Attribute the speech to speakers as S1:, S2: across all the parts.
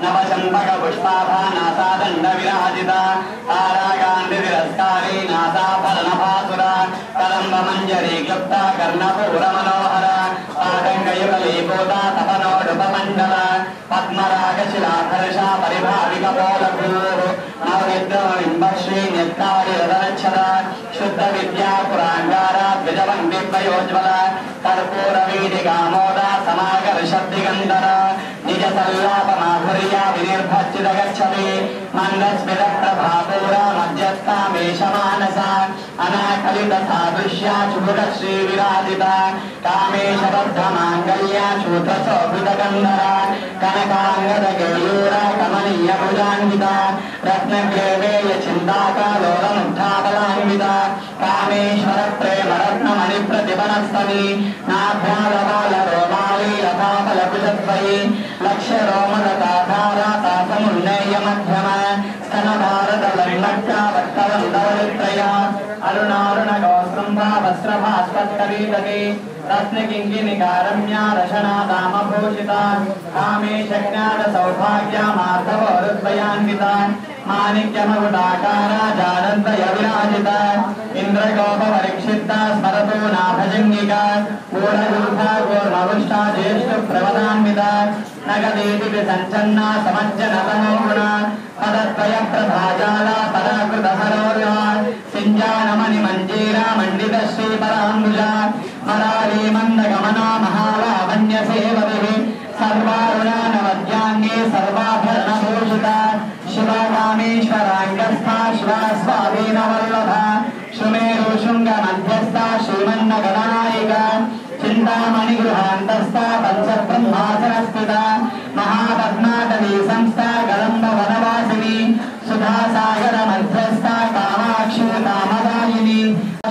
S1: नवचंपक पुष्पाभा NASA दंड विराजिता ताराकांति तिरस्कारी NASA फलनभासुरा कदंब मंजरी क्लुप्ता कर्णपूर मनोहर पाटंकयुगलीपूता तपनोडुपमंडल पद्मरागशिलाधर्षा परिभाविक पोलभूः नवविद्रोहिम्बश्री नित्तारिरदनच्छद शुद्ध विद्या पुरांगारा द्विजवन्दिव्योज्ज्वल कर्पूर वीदिकामोदा समागर शब्दिगंधर निज सल्लाप माधुर्या विनिर्भच्चित गच्छति मंदस्मित प्रभापूरा मध्यस्था मेषमानसा अनाकलित सादृश्या शुभुर श्री विराजिता कामेश बद्ध मांगल्या शूद्र शोभित गंधरा कनकांगद केयूरा कमनीय भुजान्विता रत्न केवेय चिंताका लोलमुग्धाबलान्विता कामेश्वर प्रेम रत्न मणि प्रतिबनस्तनी नाभ्यालवाल रोमाली लताफल कुशद्वयी लक्ष्य रोमलताधारा तासमुन्नेय मध्यम स्तन भारत लन्नट्टा वक्तवन्दवलित्रया अरुणारुण गौस्तम्भा वस्त्रभास्वत्करीदके रत्नकिङ्किनिकारम्या रशना दामभूषिता कामेशज्ञान सौभाग्या माधवरुद्वयान्विता माणिक्यमकुटाकारा जानन्दय विराजिता इन्द्रगोपपरीक्षिता स्मरतो नाभजङ्गिका गूढगूढा गूर्मवृष्टा ज्येष्ठप्रवदान्विता नगदेति सञ्चन्ना समज्जनतमो गुणा पदद्वय प्रभाजाला पराकृतहरोर्या सिञ्जानमणिमञ्जीरा मण्डितश्रीपराम्बुजा मराली मन्दगमना महालावण्यसेवतिः सर्वारुणानवद्याङ्गे सर्वाभरणभूषिता शिवकामेश्वराङ्गस्था शिवा स्वाधीनवल्लभा सुमेरुशृङ्गमध्यस्था श्रीमन्नगणनायिका चिन्तामणिगृहान्तस्था पञ्चब्रह्मासनस्थिता महापद्माटवी संस्था गलम्बवनवासिनी सुधासागरमध्यस्था कामाक्षी कामदायिनी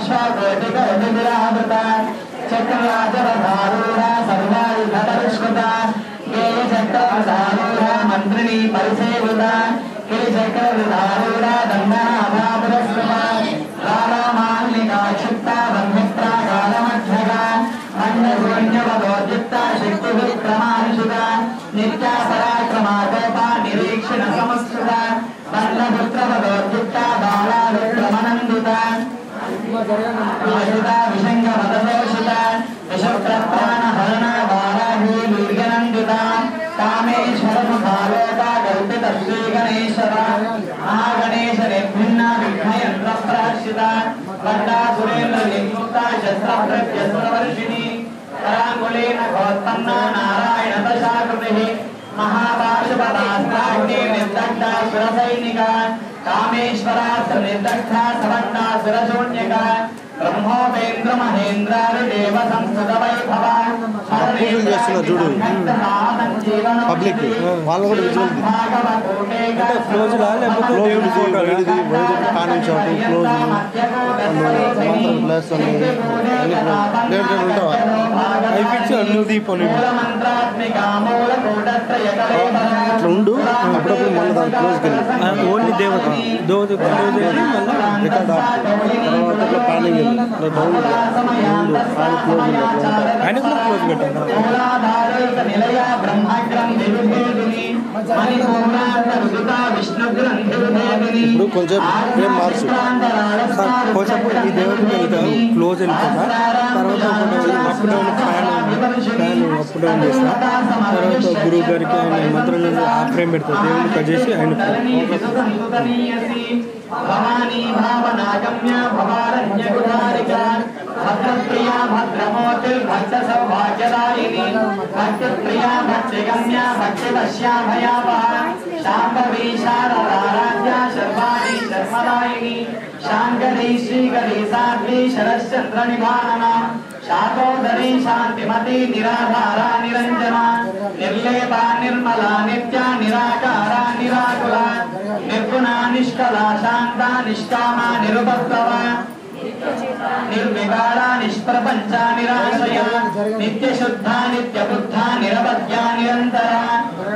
S1: अश्वकोटिकौटिभिरावृता चक्रराजवधारूढा सर्वायुधपरिष्कृता गेयचक्रवधारूढा मन्त्रिणी परिसेविता गिरिचक्रवधारूढा दण्डनाभापुरस्कृता लालामाल्लिका क्षिप्ता बन्धित्रा कालमध्यगा मण्डशून्यवदोद्युक्ता शक्तिविक्रमानुषिता नित्या पराक्रमा गोपा निरीक्षण समस्कृता बन्धपुत्रवदोद्युक्ता बाला विक्रमनन्दिता आशिता विशङ्गवदशोषिता विषप्रप्राणहरणा वाराही वीर्यनन्दिता कामेश्वरमुखालोका कल्पित श्रीगणेश्वरा महागणेश निर्भिन्ना विघ्नयन्त्रप्राश्रिता वड्डासुरेन्द्रनिर्मुक्ता शस्त्रप्रत्यस्त्रवर्षिणी कराङ्गुलेन गोत्पन्ना नारायणदशाकृतिः महापाशुपदास्त्राग्ने निर्दग्धा सुरसैनिका कामेश्वरास्त्र निर्दग्धा सवण्णा सुरशून्यका ब्रह्मोपेन्द्र महेन्द्रादिदेव संस्कृत वैभव
S2: పబ్లిక్ వాళ్ళు కూడా విజువల్ అంటే close close photo Canning shot close మంత్రం ప్లస్ అని అవి ఫిక్స్ అన్ని దీపం ఇట్లా ఉండు అప్పుడప్పుడు మళ్ళీ దాని క్లోజ్కి వెళ్ళి ఓన్లీ దేవత రికార్డ్ తర్వాత ప్యానింగ్ డౌన్ ఆయన కూడా క్లోజ్ పెట్టాను ఇప్పుడు కొంచెం ఫ్రేమ్ మార్చు కొంచెం ఈ దేవుడికి వెళ్తాను క్లోజ్ వెళ్ళిపోతా తర్వాత up down fan up down చేస్తా తర్వాత గురువు గారికి ఆయన మంత్రం ఆ ఫ్రేమ్ పెడతారు దేవుడిని కట్ చేసి ఆయన
S1: भवानी भावनागम्य भवारण्यकुठारिका भद्रप्रिया भद्रमूर्ति भक्त सौभाग्यदायिनी भक्तिप्रिया भक्तिगम्या भक्तिवश्याभयावः शाम्भवी शारदाराध्या शर्वाणी शर्मदायिनी शाङ्करी श्रीकरी साध्वी शरश्चन्द्रनिभानना शाकोदरी शांतिमती निराधारा निरंजना निर्लेपा निर्मला नित्या निराकारा निराकुला निर्गुणा निष्कला शांता निष्कामा निरुपद्रवा निर्विकारा निष्प्रपंचा निराशया नित्यशुद्धा नित्यबुद्धा निरवध्या निरंतरा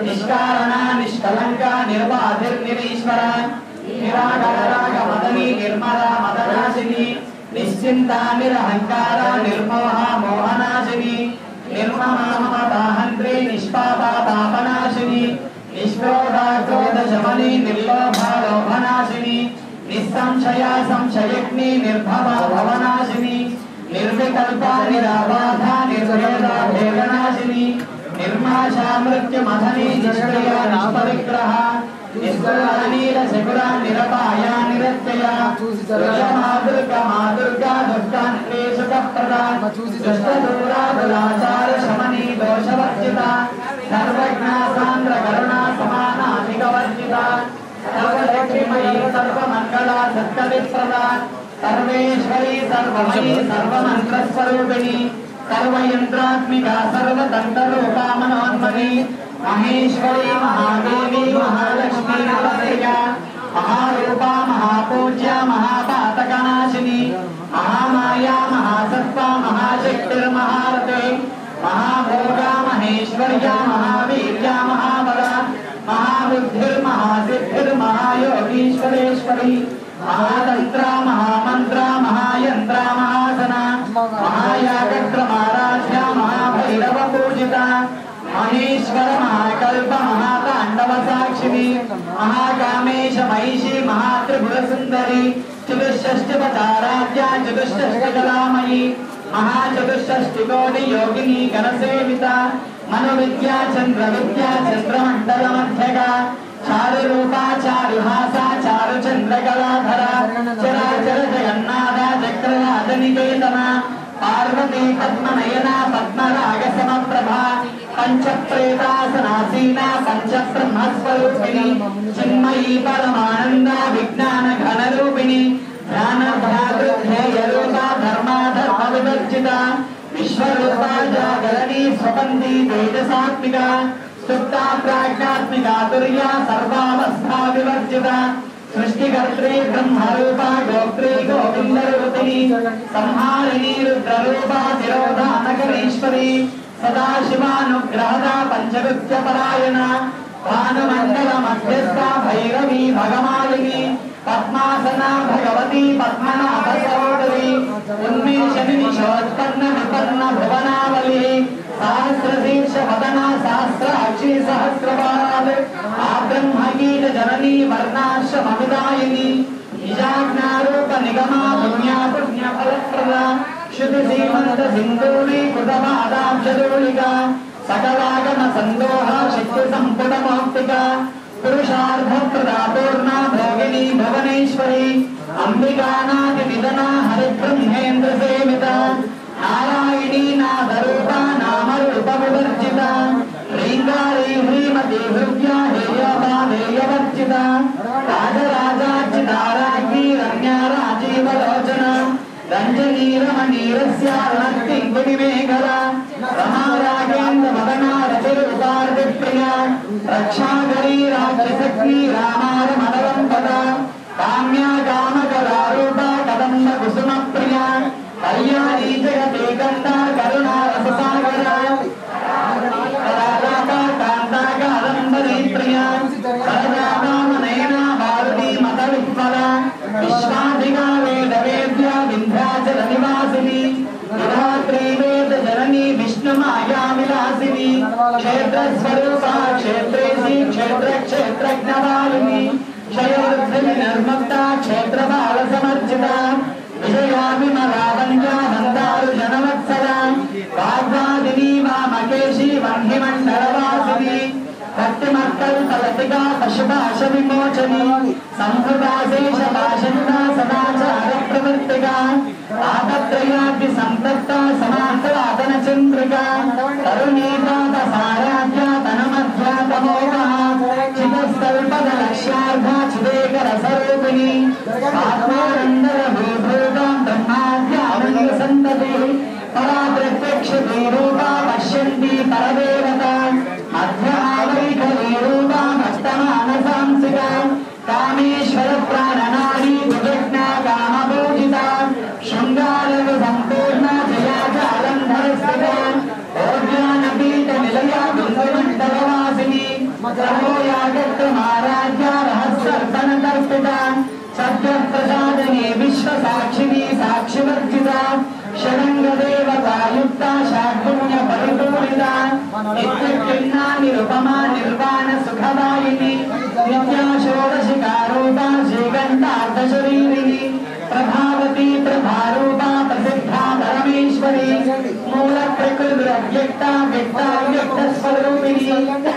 S1: निष्कारणा निष्कलंका निर्बाधिर्निरीश्वरा निराकारा मदनी निर्मला मदनाशिनी निश्चिंता निरहंकारा निर्मोहा मोहनाशिनी निर्ममा ममताहंत्री निष्पापा पापनाशिनी निष्क्रोध निस्संशया संशयग्नि निर्भवा भवनाशिनी निर्विकल्पा निराबाधा निर्भेदा भेदनाशिनी निर्माशा मृत्युमथनी निष्क्रिया निष्परिग्रहा निष्कुलानील शकुरा निरपाया निरत्यया दुर्गा दुर्गान्ते सुखप्रदा दुष्टदूरा दुराचार शमनी दोषवर्जिता सर्वज्ञा सान्द्र करुणा समाना निगवर्जिता सर्वलक्ष्मीमयी सर्वमङ्गला सत्कविप्रदा सर्वेश्वरी सर्वमयी सर्वमन्त्रस्वरूपिणी सर्वयन्त्रात्मिका सर्वतन्त्ररूपा मनोन्मनी महेश्वरी महादेवी महालक्ष्मी नवदुर्गा महारूपा महापूज्या महापातकनाशिनी महामाया महासत्ता महाशक्तिर्महारते महाभोगा महेश्वर्या महावीर्या महाबला महाबुद्धिर्महासिद्धिर्महायोगीश्वरेश्वरी महातंत्रा महामंत्रा महायंत्रा महासना महायागत्रमाराध्या महाभैरव पूजिता महेश्वर महाकल्प महातांडव साक्षिणी महाकामेश महिषी महात्रिपुर सुंदरी चतुष्षष्टिपचाराध्या चतुष्षष्टिकलामयी महाचतुष्षष्टिकोटि योगिनी गणसेविता मनोविद्या चंद्र विद्या चंद्रमंडल मध्यगा चारुरूपा चारुहासा चारुचंद्रकलाधरा चराचर जगन्नाथ चक्रराज निकेतना पार्वती पद्मनयना पद्मराग समप्रभा पंचप्रेतासनासीना पंचब्रह्मस्वरूपिणी चिन्मयी परमानंदा विज्ञान घनरूपिणी ध्यान ध्यातृध्येयरूपा धर्माधर्म विवर्जिता विश्वरूपा जागरणी स्वपन्ती तेजसात्मिका सुप्ता प्राज्ञात्मिका तुर्या सर्वावस्था विवर्जिता सृष्टिकर्त्री ब्रह्मरूपा गोत्री गोविन्दरूपिणी संहारिणी रुद्ररूपा तिरोधानकरीश्वरी सदाशिवानुग्रहदा पंचकृत्यपरायणा भानुमण्डल मध्यस्था भैरवी भगमालिनी पद्मासना भगवती पद्मनाभ सरोदरी उन्मेषिनी निशोत्पन्न विपन्न भुवनावली सहस्रशीर्ष वदना सहस्राक्षी सहस्रपाद आब्रह्मगीत जननी वर्णाश्रमविदायिनी निजाज्ञारूप निगमा पुण्या पुण्य फलप्रदा शुद्धि सीमंत सिंधूरी कृतपादाब्जदूलिका सकलागम संदोह शक्ति संपुट मौक्तिका पुरुषार्थ प्रदा पूर्णा भोगिनी भुवनेश्वरी अंबिकानादि निधना हरिब्रह्मेन्द्र सेविता नारायणी नादरूपा नामरूप विवर्जिता ह्रींगारी ह्रीमती हृद्या हेयपा हेयवर्जिता राजराजार्चिता राज्ञी रम्या राजीवलोचना रंजनी रमणीरस्या रणक्ति गुणिमेघला रमारागेन्द्र मदना रतिरूपार्दिप्रिया रक्षाकरी राज्यशक्ति रामार मनवंपदा काम्या कामकलारूपा कदम्ब कुसुमप्रिया कल्याणी जगते गंधा करुणा रससागरा राधा कांता कादम्बरी प्रिया सरदानयना भारती मतविह्वला विश्वाधिका वेद वेद्या विंध्याचल निवासिनी विधात्री वेद जननी विष्णु माया विलासिनी क्षेत्र स्वरूपा क्षेत्रेशी क्षेत्र क्षेत्रज्ञवालिनी क्षयवृद्धि निर्मक्ता क्षेत्र बाल समर्जिता विजयाभिमरावन्या वन्दारु जनवत्सला वाग्वादिनी वामकेशी वह्निमण्डलवासिनी भक्तिमत्कल्पलतिका पशुपाश विमोचनी संहृताशेष भाषन्ता सदाचार प्रवृत्तिका आतत्रयाद्य संतप्ता समान्तवादन चन्द्रिका तरुणीपाद साराध्या तनमध्या तमोगा चितस्तल्पदलक्ष्यार्धा चिदेकर स्वरूपिणी आत्मानन्दर भूभूता ब्रह्माद्यानन्द सन्तति परा प्रत्यक्षते रूपा पश्यन्ति परदेवता मध्यमावैखरीरूपा मस्तमानसांसिका कामेश्वर प्राणनाडी भुजज्ञा कामपूजिता शृङ्गारव सम्पूर्णा जया जालन्धरस्थिता ओज्ञानपीठ निलया बिन्दुमण्डलवासिनी सर्वोयागत्रमाराध्या रहस्यर्पणकर्पिता सत्यप्रसादिनी विश्वसाक्षिणी साक्षिवर्जिता षडङ्गदेवतायुक्ता शाकुण्य परिपूर्णा పూరిత నిత్యున్న నిరుపమా నిర్వాణ సుఖదాయిని నిత్యా షోడశికారూపా శ్రీకంఠార్ధశరీరిణి ప్రభావతి ప్రభారూపా ప్రసిద్ధా పరమేశ్వరి మూల ప్రకృతిరవ్యక్త వ్యక్త స్వరూపిణి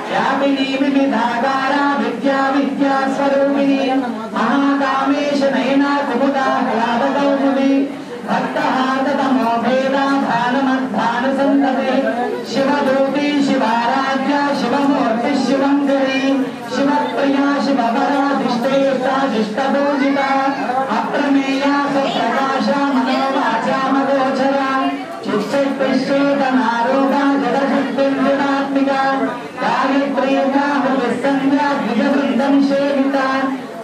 S1: వ్యాపిని వివిధాకార విద్యా విద్యా స్వరూపిణి మహాకామేశ నయనా కుముదా హ్లాదకౌముది భక్తహాతమో భేదా భానుమద్భానుసంతతే శివదూతి శివారాధ్య శివమూర్తి శివంకరి శివప్రియా శివపరాధిష్టేష్టాధిష్టపూజిత అప్రమేయా స్వప్రకాశ మనోవాచా మగోచర చిత్తైశ్చేతనారూఢా జగశక్తిర్గుణాత్మిక గాయత్రీగా హృదిస్సంధ్యా ద్విజవృందం సేవిత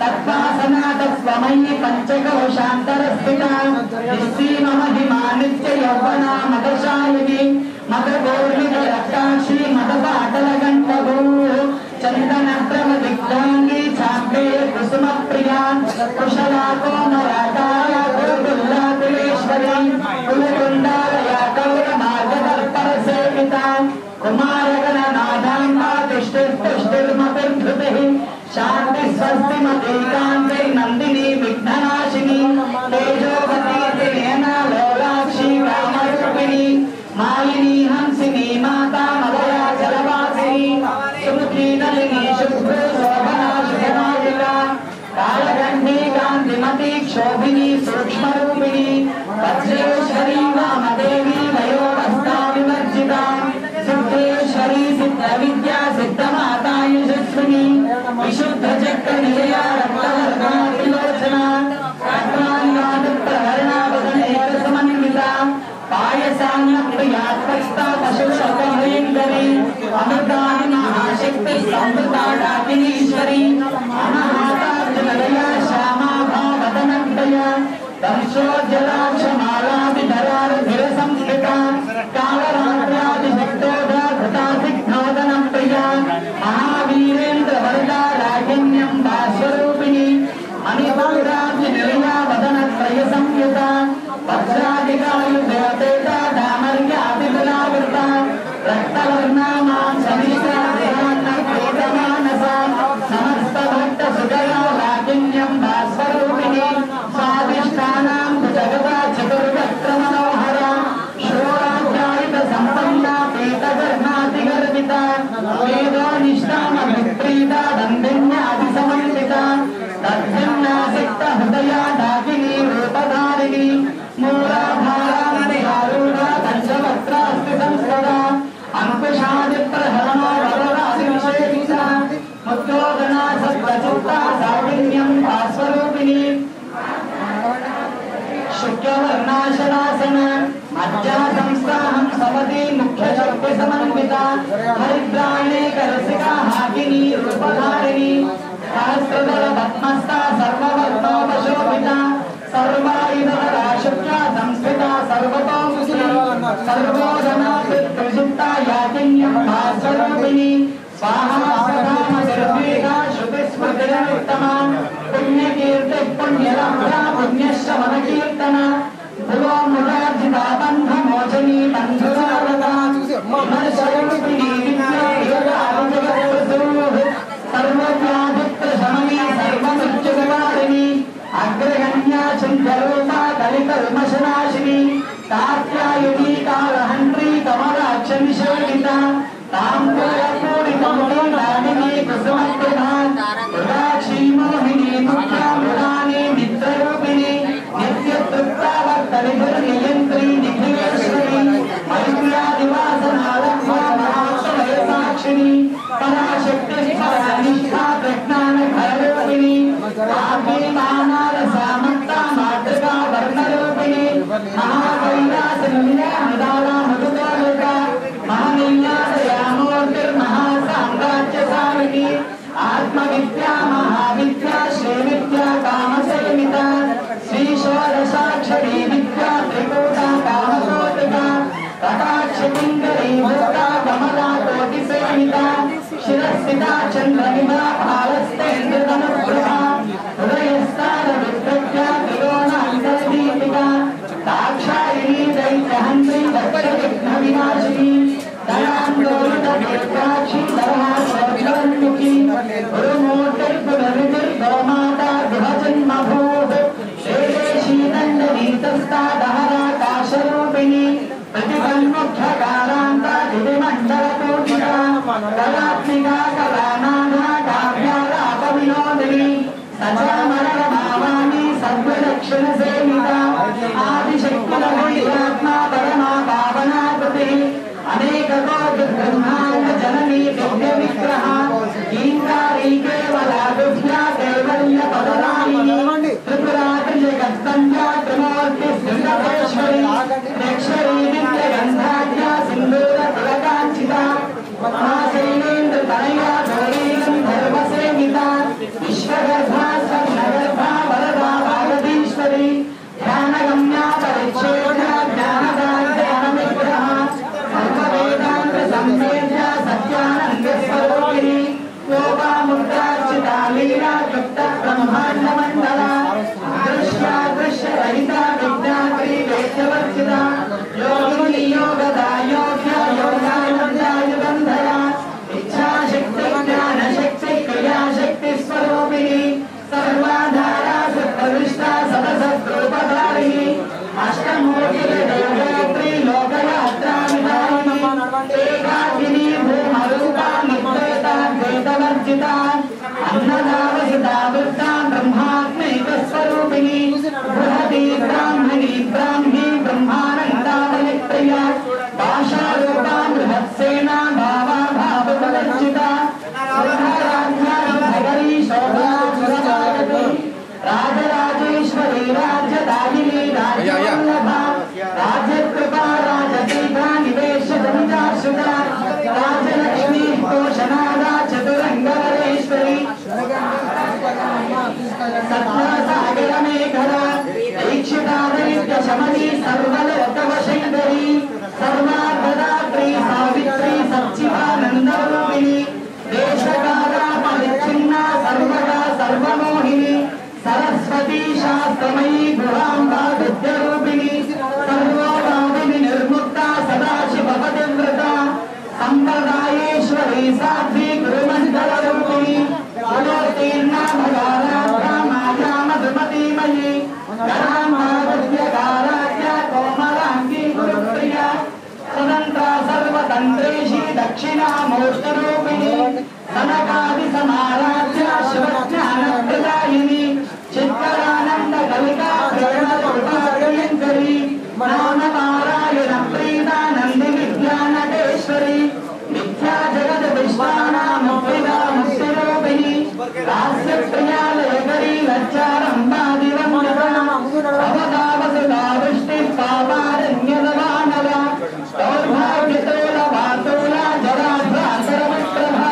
S1: తత్వాసనా తత్వమయీ పంచకోశాంతరస్థిత నిస్సీమమహిమా నిత్య యౌవనా మదశాయిని మదగౌర్మిక రక్తాక్షి మదపాటల గంటభూ చందన ప్రమదిగ్ధాంగి చాంపే కుసుమ ప్రియా కుశలా కోమరాకార గోకుల్లా కులేశ్వరి కులకుండాలయ కౌర మార్గదర్పర సేవిత కుమారగణ నాదాంబా తిష్టిర్మతిర్ధృతి శాంతి స్వస్తి మతీకాంతే నందిని విఘ్ననాశిని తేజోవతి త్రినేన లోలాక్షి రామరూపిణి మాలిని హంసిని మాతా మలయా జలవాసిని సుముఖి నలిని శుభ్ర శోభనా శుభనాయిక కాళగంధి కాంతిమతి క్షోభిని సూక్ష్మరూపిణి వజ్రేశ్వరి వామదేవి వయోవస్థా వివర్జిత సిద్ధేశ్వరి సిద్ధ విద్యా సిద్ధమాతా యశస్విని విశుద్ధ చక్ర నిలయ రక్తవర్ణ త్రిలోచన రత్నాన్వాద ప్రహరణ వదనేక సమన్విత పాయసాన్య ప్రియాత్వస్త పశుశోకభయంకరి అమృతాని మహాశక్తి సమృతాడాకినీశ్వరి అనాథార్జనదయ శ్యామాభావదనంతయ దంశోజ్జలాక్షమాలాభిధరారుధిర సంస్థిత కాళరాత్రాదిశక్తోధ ఘృతాసిగ్నోదనం ప్రియ మహావీరేంద్ర వరదా రాగిణ్యం భాస్వరూపిణి మణిపూరాబ్జి నిలయా వదనత్రయ సంయుత వజ్రాధికాయుధేత డామర్యాభిబలావృత రక్తవర్ణా మాం సమీకృతమానస సమస్త భక్త సుగయా రాగిణ్యం భాస్వరూపిణి స్వాదిష్టానాం జగదా చతుర్వక్ర మనోహర శోరాధ్యాయుత సంపన్న పీతగర్ణాతి గర్విత వేదో నిష్ఠామ విప్రీత దండిన్యాది సమన్విత దర్శన్యాసిక్త హృదయ డాకిని రూపధారిణి మూలాధారాన్ని ఆరూఢ పంచవక్రాస్తి సంస్కృత అంకుశాది ప్రహరణ వరరాశి విశేష ముద్యోగణ సత్వచిత్త సాగిన్యం భాస్వరూపిణి శుక్లవర్ణాశనాసన మధ్యా సంస్థాహం సవతి ముఖ్య శక్తి సమన్విత హరిద్రాణేక రసికా హాకిని రూపధారిణి సహస్రదళ పద్మస్థ సర్వవర్ణోపశోభిత సర్వాయుధరా శుక్ల సంస్కృత సర్వతోముఖి సర్వోధనా పితృజిత్త యాకిన్యం భాస్వరూపిణి స్వాహా సదామ నిర్వేగా శృతి స్మృతిరనుత్తమ పుణ్యకీర్తి పుణ్యలబ్ధ పుణ్యశ్రవణ కీర్తన భువో మురార్జితా బంధ మోచనీ బంధురాలత విమర్శరూపిణి సర్వవ్యాధిప్రశమనీ సర్వమృత్యునివారిణి అగ్రగణ్యా చింతరూపా కలికల్మషనాశిని కాత్యాయనీ కాళహంత్రీ కమలాక్ష నిషేవిత తాంబూలపూరితముని కుసుమప్రభ రుదాక్షీ మోహిని ముఖ్యామృతాని మిత్రరూపిణి నిత్యతృప్తావర్తనిధుర్నియంత్రీ నిఖిలేశ్వరి మైత్ర్యాదివాసనాలక్ష్మీ పరాశక్తి నిష్ఠా ప్రజ్ఞాన ఘరరూపిణి ఆత్మీమానాల సామర్థ మాతృకా వర్ణరూపిణి మహాకైలాసనిలయమృదాలా మధుకాలిక మహానిన్యాసయామూర్తిర్మహాసామ్రాజ్యసారిణి ఆత్మవిద్యా మహావిద్యా శ్రీవిద్యా కామసేవిత శ్రీ షోడశాక్షరీ విద్యా త్రికూట కామకోటిక కటాక్షింగరీ భూతా కమలా కోటి సేవిత శిరస్థిత చంద్రమిమా భారస్తేంద్రధనుప్రభ హృదయస్థాన విద్యా త్రికోణాంతరదీపిక దాక్షాయిణీ దైత్యహంత్రీ దక్ష విఘ్న వినాశిని దయా ब्रह्मांड जननी दिव्य विग्रह ईंकारी केवला दुर्गा कैवल्य पदरायिनी त्रिपुरात्रि जगत्संज्ञा त्रिमूर्ति सिद्धेश्वरी प्रेक्षरी दिव्य गंधाढ्या सिंदूर तिलकांचिता महाशैलेन्द्र तनया गौरी गंधर्व सेविता विश्वगर्भा स्वर्णगर्भा वरदा भागधीश्वरी ध्यानगम्या परिच्छेद्या ज्ञानदायिका सर्ववेदांत संवेद्या सत्यानंद स्वरूपिणी लोपामुद्रार्चिता लीला गुप्त ब्रह्मांड मंडला दृश्या दृश्य रहिता विज्ञात्री वेद्यवर्जिता योगिनी योगदा योग्या योगानंदा युगंधरा इच्छा शक्ति ज्ञान शक्ति क्रिया शक्ति स्वरूपिणी सर्वाधारा सत्प्रविष्टा सदसद्रूपधारिणी अष्टमूर्ति देवयात्री लोकयात्रा विधायिनी एकाकिनी भूमरूपा निर्भयता द्वैतवर्जिता अन्नदावसिता वृत्ता ब्रह्मात्मैक स्वरूपिणी बृहती ब्राह्मणी ब्राह्मी ब्रह्मानन्दा प्रिया भाषारूपा बृहत्सेना भावा भाववर्जिता सुधाराज्ञा भगरी शोभा सुरभागती राजराजेश्वरी राज्यदायिनी राज्यवल्लभा राज्यकृपा राजदीपा निवेश धनुजाश्रिता राजलक्ष्मी कोशनादा चतुरंगवरेश्वरी सत्यासागरमेघला दीक्षिता दैत्यशमनी सर्वलोकवशङ्करी सर्वार्थदात्री सावित्री सच्चिदानन्दरूपिणी देशकाला परिच्छिन्ना सर्वदा सर्वमोहिनी सरस्वती शास्त्रमयी गुहाम्बा विद्यारूपिणी सर्वोपाधिनि निर्मुक्ता सदाशिवपतिव्रता संप्रदायेश्वरी साध्वी गुरुमण्डलरूपिणी गुणोत्तीर्णा भगाराध्या माया मधुमतीमयी गणामावद्यकाराध्या कोमलाङ्गी गुरुप्रिया स्वतन्त्रा सर्वतन्त्रेशी दक्षिणामूर्तिरूपिणी सनकादि समाराध्या शिवज्ञानप्रदायिनी चित्तरानन्द कलिका प्रेरणरूपायङ्करी नामपारायण प्रीता नन्दी विद्यानटेश्वरी मिथ्या जगद विश्वानामुक्तिदा मुक्तिरूपिणी हास्यप्रिया लयकरी लज्जारम्भादिवन्दिता भवतावसुधा वृष्टिः पापारण्यदवानला दौर्भाग्यतोलवातोला जराभ्रान्तरविप्रभा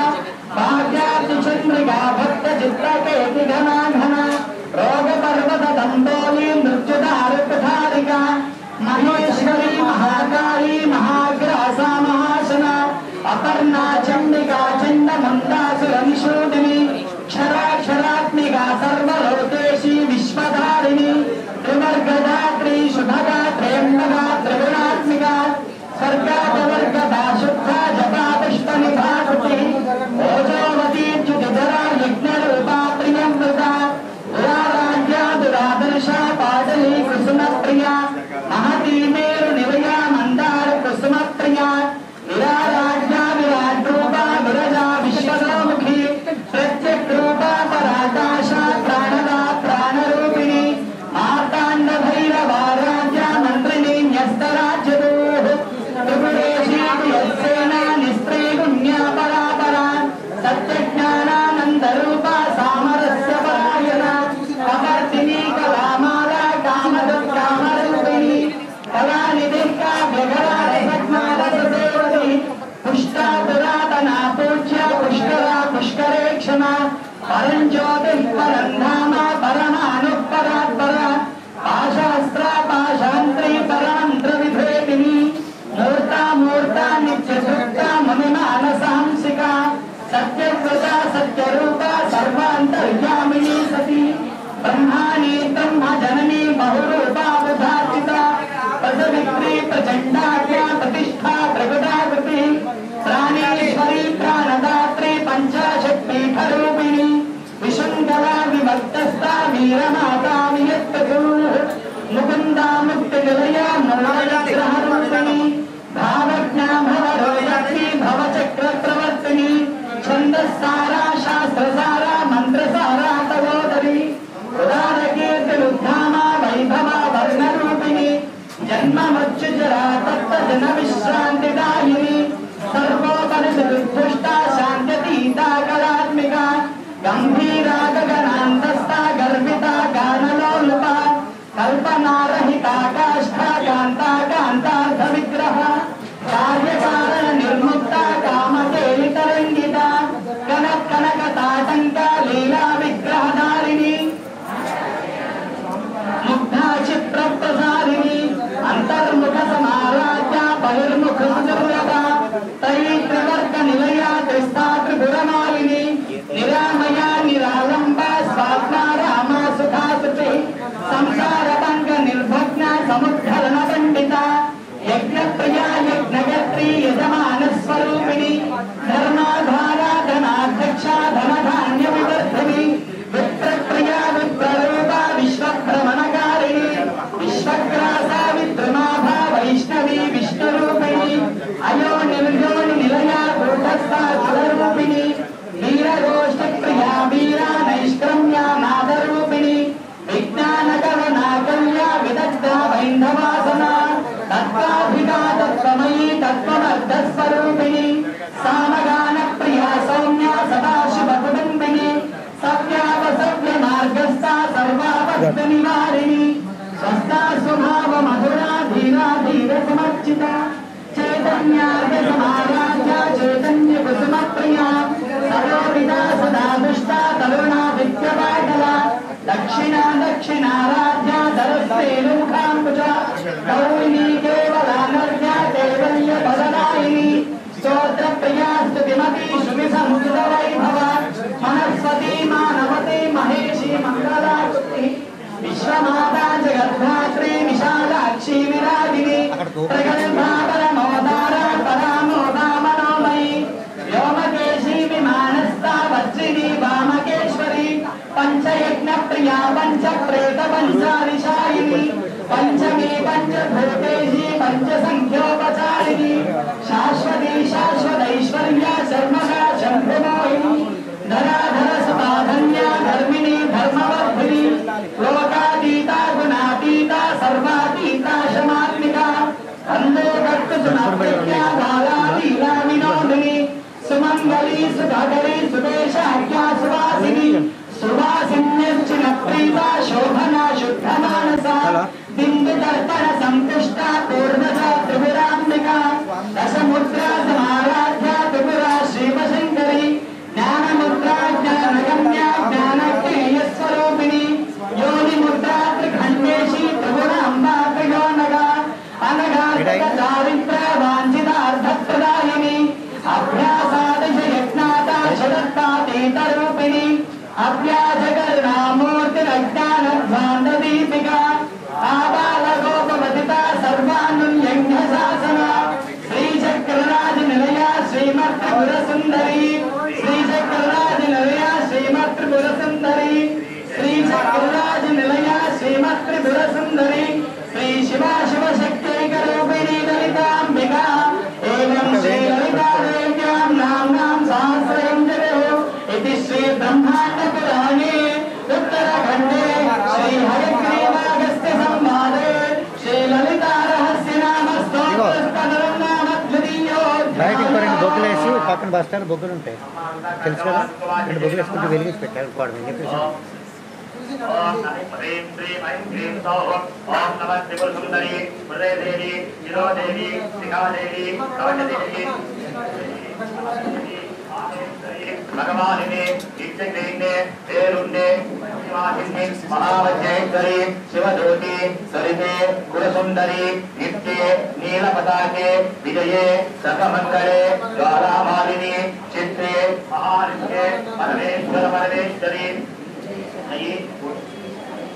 S1: भाग्यातिचन्द्रिका भक्तचित्रकेति घनाघना रोगपर्वतदन्तोली मृत्युदारुकधारिका महेश्वरी महाकाली महाग्रासा महाशना अपर्णा चण्डिका चण्डमुण्डासुरनिषूदिनी क्षराक्षरात्मिका सर्वलोकेशी विश्वधारिणी त्रिवर्गदात्री शुभगा त्र्यम्बका त्रिगुणात्मिका स्वर्गादवर्गदा शुद्धा जपापुष्पनिभाकृति ओजोवती च्युतिधरा यज्ञरूपा प्रियंवृता दुराराध्या दुरादर्शा पाटली कुसुमप्रिया महती मेरुनिलया मन्दार कुसुमप्रिया विराराध्या विराट्रूपा विरजा विश्वसमुखी प्रत्यग्रूपा पराकाशा प्राणदा प्राणरूपिणी मार्ताण्डभैरवाराध्या मन्त्रिणी न्यस्तराज्यदूः त्रिपुरेशी यत्सेना निस्त्रीगुण्या परापरा सत्यज्ञानानन्दरूपा सामरस्य परायणा कपर्दिनी कलामाला कामरूपिणी कलानिधिः काव्यकला रसज्ञारससेवती पुष्टा पुरातना पूज्या पुष्करा पुष्करे क्षमा परञ्ज्योतिः परन्धाम परमानुः परात्परा पाशास्त्रा पाशान्त्री परमन्त्रविभेदिनी मूर्ता मूर्ता नित्यसुप्ता मुनिमानसांसिका सत्यव्रता सत्यरूपा सर्वान्तर्यामिनी सती ब्रह्माणी ब्रह्मजननी बहुरूपा बुधार्चिता प्रसवित्री प्रचण्डाख्या प्रतिष्ठा प्रगुडाकृति प्राणेश्वरी प्राणदात्री पञ्चाशत्पीठरूपिणी विशुण्डला विभक्तस्था वीरमाता वियत्तगुरुः मुकुन्दा मुक्तिनिलया मूलविग्रहरूपिणी भावज्ञा भवरोदक्षी भवचक्रप्रवर्तिनी छन्दस्सारा शास्त्रसारा मन्त्रसारा तवोदरी उदारकीर्तिरुद्धामा वैभवा वर्णरूपिणी जन्ममच्युजरा तत्त्वजन्म गंभीरा गगनान्तस्था गर्भिता गानलोलुपा कल्पनारहिता काष्ठा कांता कांतार्थ विग्रह कार्यकारण निर्मुक्ता कामकेलितरंगिता कनक कनक ताटंका लीला विग्रहधारिणी मुग्धा चित्र प्रसारिणी अंतर्मुख समाराध्या बहिर्मुख सुदुर्लभा तयी त्रिवर्ग निलया त्रिस्ता त्रिपुरमालिनी निरामया निरालंबा स्वात्मा रामा सुखा सुचि संसार पंग निर्भग्न समुद्धरण पंडिता यज्ञ प्रिया यज्ञगत्री यजमान स्वरूपिणी धर्माधारा धनाध्यक्षा धनधान्य विवर्धिनी विप्रप्रिया विप्ररूपा विश्वभ्रमणकारिणी विश्वग्रासा विद्रुमाभा वैष्णवी विष्णुरूपिणी अयो निर्योनि निलया भूतस्था कुलरूपिणी वीरगोष्ठ प्रिया वीरा नैष्क्रम्या नादरूपिणी विज्ञानकरुणा कल्या विदग्धा वैन्धवासना तत्त्वाधिका तत्त्वमयी तत्त्वमर्धस्वरूपिणी सामगान प्रिया सौम्या सदाशिवकुटुम्बिनी सव्यापसव्य मार्गस्था सर्वापत्ति निवारिणी स्वस्था स्वभाव मधुरा धीरा धीर समर्चिता चैतन्यार्घ समाराध्या चैतन्य कुसुम प्रिया सरोविदा सदा दुष्टा तरुणा विद्यवाटला दक्षिणा दक्षिणाराध्या सरस्वेलुमुखाम्बुजा गौरिणी केवलानर्घ्या कैवल्य पददायिनी स्तोत्र प्रिया स्तुतिमती श्रुति संस्कृत वैभवा मनस्वती मानवती महेशी मंगलाकृति विश्वमाता जगद्धात्री विशालाक्षी विरागिनी प्रगल्भा परमोदारा परामोदा मनोमयी व्योमकेशी विमानस्था वज्रिणी वामकेश्वरी पंचयज्ञ प्रिया पंच प्रेत पंचारिशायिनी पंचमी पंचभूतेशी पंचसंख्योपचारिणी शाश्वती शाश्वतैश्वर्या शर्मगा शंभुमोहिनी धराधर सुधाधन्या धर्मिणी धर्मवर्धिनी लोकातीता गुणातीता सर्वातीता शमात्मिका अंधो कर्तुसुनप्रिया बाला लीला विनोदिनी सुमंगली सुधाकरी सुदेशाख्या सुवासिनी सुवासिन्यर्चिन प्रीता शोभना शुद्ध मानसा बिंदु दर्पण संपुष्टा पूर्णदा त्रिपुराम्बिका दशमुद्रा समाराध्या त्रिपुरा शिवशंकरी ज्ञानमुद्रा ज्ञानगम्या ज्ञानज्ञेयस्वरूपिणी योनिमुद्रा त्रिखण्डेशी त्रिपुराम्बा त्रियोनगा अनघातक चारित्र वाञ्छितार्थप्रदायिनी अभ्यासादिशयज्ञाता षडत्तातीतरूपिणी अभ्यासकर्णामूर्तिरज्ञानध्वान्तदीपिका आबालगोपवदिता सर्वानुल्यङ्घ्यशासना श्रीचक्रराजनिलया श्रीमत्त्रिपुरसुन्दरी श्रीचक्रराजनिलया श्रीमत्त्रिपुरसुन्दरी श्रीचक्रराजनिलया श्रीमत्त्रिपुरसुन्दरी श्री शिवा शिवशक्त्यैकरूपिणी ललिताम्बिका एवं श्रीललितादेव्यां नाम्नां सहस्रं जगो इति श्री ब्रह्माण्डपुराणे उत्तरखण्डे श्री हयग्रीवागस्त्य संवादे श्री ललिता रहस्य नाम स्तोत्रस्तदनं नाम द्वितीयो
S3: బయటికి రెండు బొగ్గులు వేసి పక్కన బస్తాలు బొగ్గులు ఉంటాయి తెలుసు కదా రెండు బొగ్గులు వేసుకుంటూ వెలిగించి పెట్టారు కోడని చెప్పేసి
S4: ओम ह्रीं श्रीं ऐं क्लीं सौः ओम नमः त्रिपुरसुन्दरी हृदयदेवी शिरोदेवी शिखादेवी कवचदेवी भगवानिने इच्छिने पेरुण्डे शिवाहिन्ने महावज्ञेश्वरी शिवज्योति सरिते कुलसुन्दरी नित्ये नीलपताके विजये सर्वमङ्गले ज्वालामालिनी चित्रे महानित्ये परमेश्वर परमेश्वरी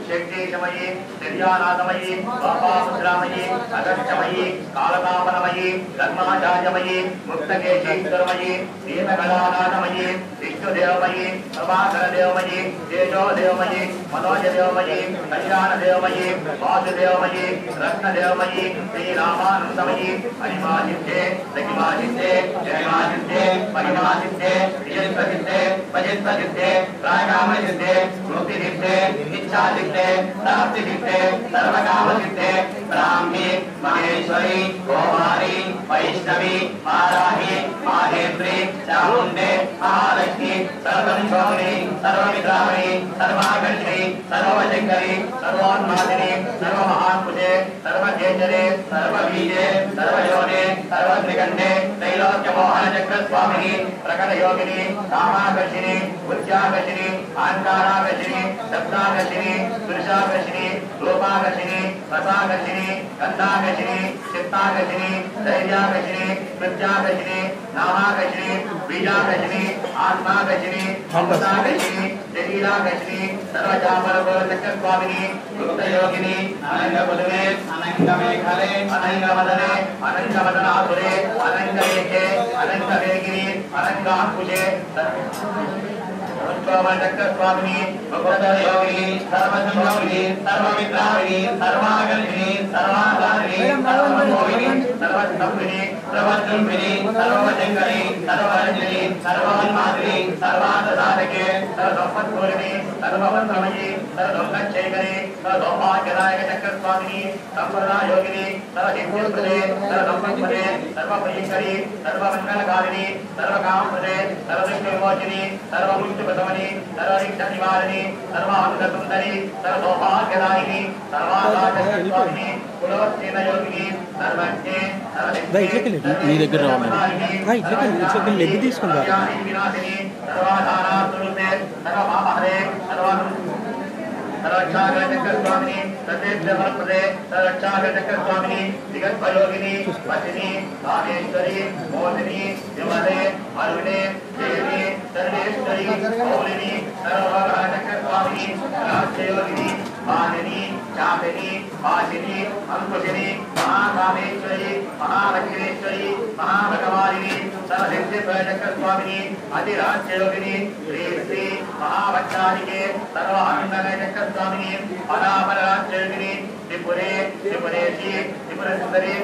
S4: शक्तिशमयी निर्यानादमयी बापामुद्रामयी अगस्त्यमयी कालकापनमयी धर्माचार्यमयी मुक्तकेशीश्वरमयी दीनकलानाथमयी विष्णुदेवमयी प्रभाकरदेवमयी तेजोदेवमयी मनोजदेवमयी कल्याणदेवमयी वासुदेवमयी रत्नदेवमयी श्रीरामानन्दमयी हरिमासिद्धे सखिमासिद्धे जयमासिद्धे महिमासिद्धे विजयप्रसिद्धे भजत्प्रसिद्धे प्रायकामसिद्धे मुक्तिसिद्धे इच्छासिद्धे सर्वसिद्धे प्राप्तिसिद्धे सर्वकामसिद्धे ब्राह्मी महेश्वरी गोमारी वैष्णवी वाराही माहेन्द्री चामुण्डे महालक्ष्मी सर्वसंशोधिनी सर्वमित्रामणि सर्वाकर्षिणी सर्वशङ्करी सर्वोन्मादिनी सर्वमहात्मुजे सर्वजेजरे सर्वबीजे सर्वयोने सर्वत्रिकण्ठे त्रैलोक्यमोहनचक्रस्वामिनी प्रकटयोगिनी कामाकर्षिणी उच्चाकर्षिणी आङ्काराकर्षिणी शब्दाकर्षिणी पुरुषाकर्षिणी रूपाकर्षिणी रसाकर्षिणी गन्धाकर्षिणी चित्ताकर्षिणी धैर्याकर्षिणी कृत्याकर्षिणी नामाकर्षिणी बीजाकर्षिणी आत्माकर्षिणी अमृताकर्षिणी शरीराकर्षिणी सर्वचापलचक्रस्वामिनी गुप्तयोगिनी अनङ्गपुदुमे अनङ्गमेखले अनङ्गमदने अनङ्गमदनासुरे अनङ्गलेखे अनङ्गवेगिनी अनङ्गाङ्कुशे चक्रस्वामिनी भक्तयोगिनी सर्वसंयोगिनी सर्वमित्राविनी सर्वाकर्षिणी सर्वाधारिणी सर्वमोहिनी सर्वस्तंभिनी सर्वद्रुम्भिनी सर्वशङ्करी सर्वरञ्जनी सर्वोन्मादिनी सर्वार्थसाधके सर्वसम्पत्पूर्णी सर्वमन्त्रमयी सर्वलोकक्षेकरी सर्वसौभाग्यदायक चक्रस्वामिनी सम्प्रदायोगिनी सर्वसिद्धिप्रदे सर्वसम्पत्प्रदे सर्वप्रियङ्करी सर्वमङ्गलकारिणी सर्वकामप्रदे सर्वदुष्टविमोचिनी सर्वमुष्टिप्रसमनी सर्वरिक्षनिवारिणी सर्वाङ्गसुन्दरी सर्वसौभाग्यदायिनी सर्वाधारचक्रस्वामिनी कुलवत्सेनयोगिनी सर्वज्ञे
S2: నీ దగ్గర రావాలి ఇట్లకి లెగ్ తీసుకుంటా
S4: सर्वक्षागरचक्रस्वामिनी सतेभ्यमर्पदे सर्वक्षागरचक्रस्वामिनी दिगत्पयोगिनी पतिनी कामेश्वरी मोदिनी विमले अरुणे देवी सर्वेश्वरी मौलिनी सर्वचक्रस्वामिनी राष्ट्रयोगिनी मालिनी चापिनी वासिनी अंकुशिनी महाकामेश्वरी महालक्ष्मीश्वरी महाभगवानिनी सर्वसिद्धिचक्रस्वामिनी अधिराज्ययोगिनी श्री श्री महाभक्तानिके सर्वानंदचक्रस्वामिनी परापरराज्ययोगिनी त्रिपुरे त्रिपुरेशी त्रिपुरसुंदरी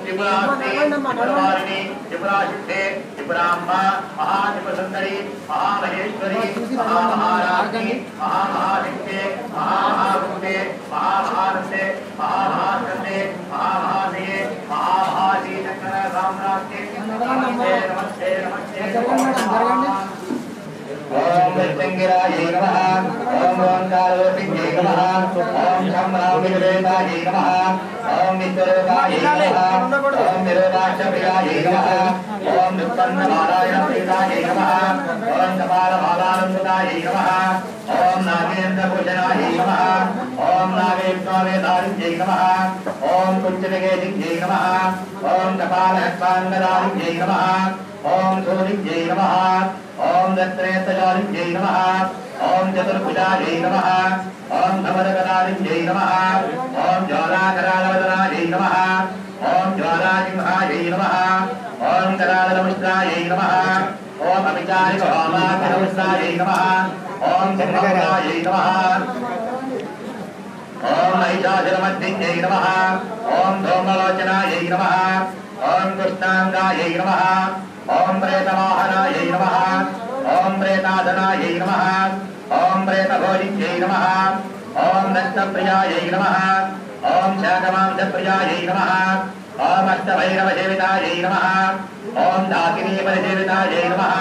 S4: त्रिपुरास्त्री त्रिपुरवारिणी त्रिपुरासिद्धे त्रिपुराम्बा महात्रिपुरसुंदरी महामहेश्वरी महामहाराज्ञी महामहासिद्धे महामहाभुक्ते महामहानंदे महामहास्कंदे महामहादये महामहाश्रीचक्र साम्राज्ञे नमस्ते नमस्ते नमस्ते ओम विष्णुगिरायै नमः ओम ओंकारोपिञ्जै नमः ओम शम्भराविवेदायै नमः ओम विश्वरूपायै नमः ओम विरूपाक्षप्रियायै नमः ओम निष्पन्ननारायणप्रियायै नमः ओम कपालभालानन्ददायै नमः ओम नागेन्द्रभूषणायै नमः ओम नागेन्द्रवेदारिञ्जै नमः ओम कुञ्जनिकेतिञ्जै नमः ओम कपालहस्ताङ्गदारिञ्जै नमः ओम सूरिञ्जै नमः ओम दत्रेतजालिञ्जै नमः ओम चतुर्भुजायै नमः ओम धमदगदालिञ्जै नमः ओम ज्वालाकरालवदनायै नमः ओम ज्वालासिंहायै नमः ओम करालनमस्त्रायै नमः ओम अभिचारिकहोमाग्नमस्त्रायै नमः ओम सिंहरायै नमः ओम महिषासुरमर्दिन्यै नमः ओम धूमलोचनायै नमः ओम कृष्णाङ्गायै नमः ओम प्रेतवाहनायै नमः ओम प्रेताधनायै नमः ओम प्रेतभोजिन्यै नमः ओम दत्तप्रियायै नमः ओम शाकमांसप्रियायै नमः ओम अष्टभैरवसेवितायै नमः ओम डाकिनीपरिसेवितायै नमः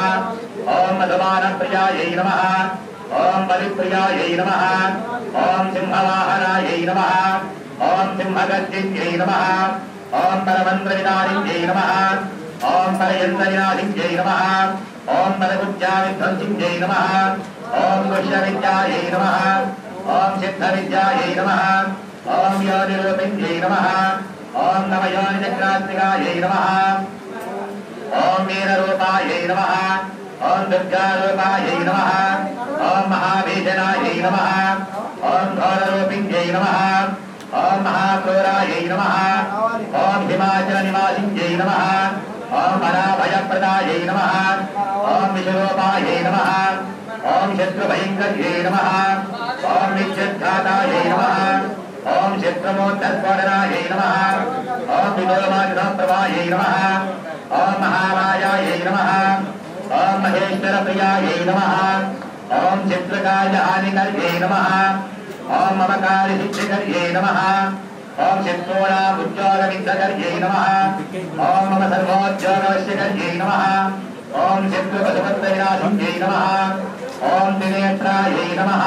S4: ओम मधुमानप्रियायै नमः ओम बलिप्रियायै नमः ओम सिंहवाहनायै नमः ओम सिंहगर्जिन्यै नमः ओम परमन्त्रविदारिण्यै नमः ओम परयन्त्रविनाशिन्यै नमः ओम परकुज्जाविध्वंसिन्यै नमः ओम गुह्यविद्यायै नमः ओम सिद्धविद्यायै नमः ओम योनिरूपिण्यै नमः ओम नवयोनिचक्रात्मिकायै नमः ओम वीररूपायै नमः ओम दुर्गारूपायै नमः ओम महाभीषणायै नमः ओम घोररूपिण्यै नमः ओम महाक्रूरायै नमः ओम हिमाचलनिवासिन्यै नमः ओम पराभयप्रदायै नमः ओम विश्वरूपायै नमः ओम शत्रुभयङ्कर्यै नमः ओम निश्चिद्घातायै नमः ओम शत्रुमोद्धस्फोटनायै नमः ओम विदोमाग्नप्रभायै नमः ओम महामायायै नमः ओम महेश्वरप्रियायै नमः ओम चित्रकार्यहानिकर्यै नमः ఓం మమకారి సిద్ధికర్యై నమః ఓం చిత్తూరాం ఉద్యోగవిందకర్యై నమః ఓం మమ సర్వోద్యోగవశ్యకర్యై నమః ఓం శత్రుపశుపత్రవినాశిన్యై నమః ఓం త్రినేత్రాయై నమః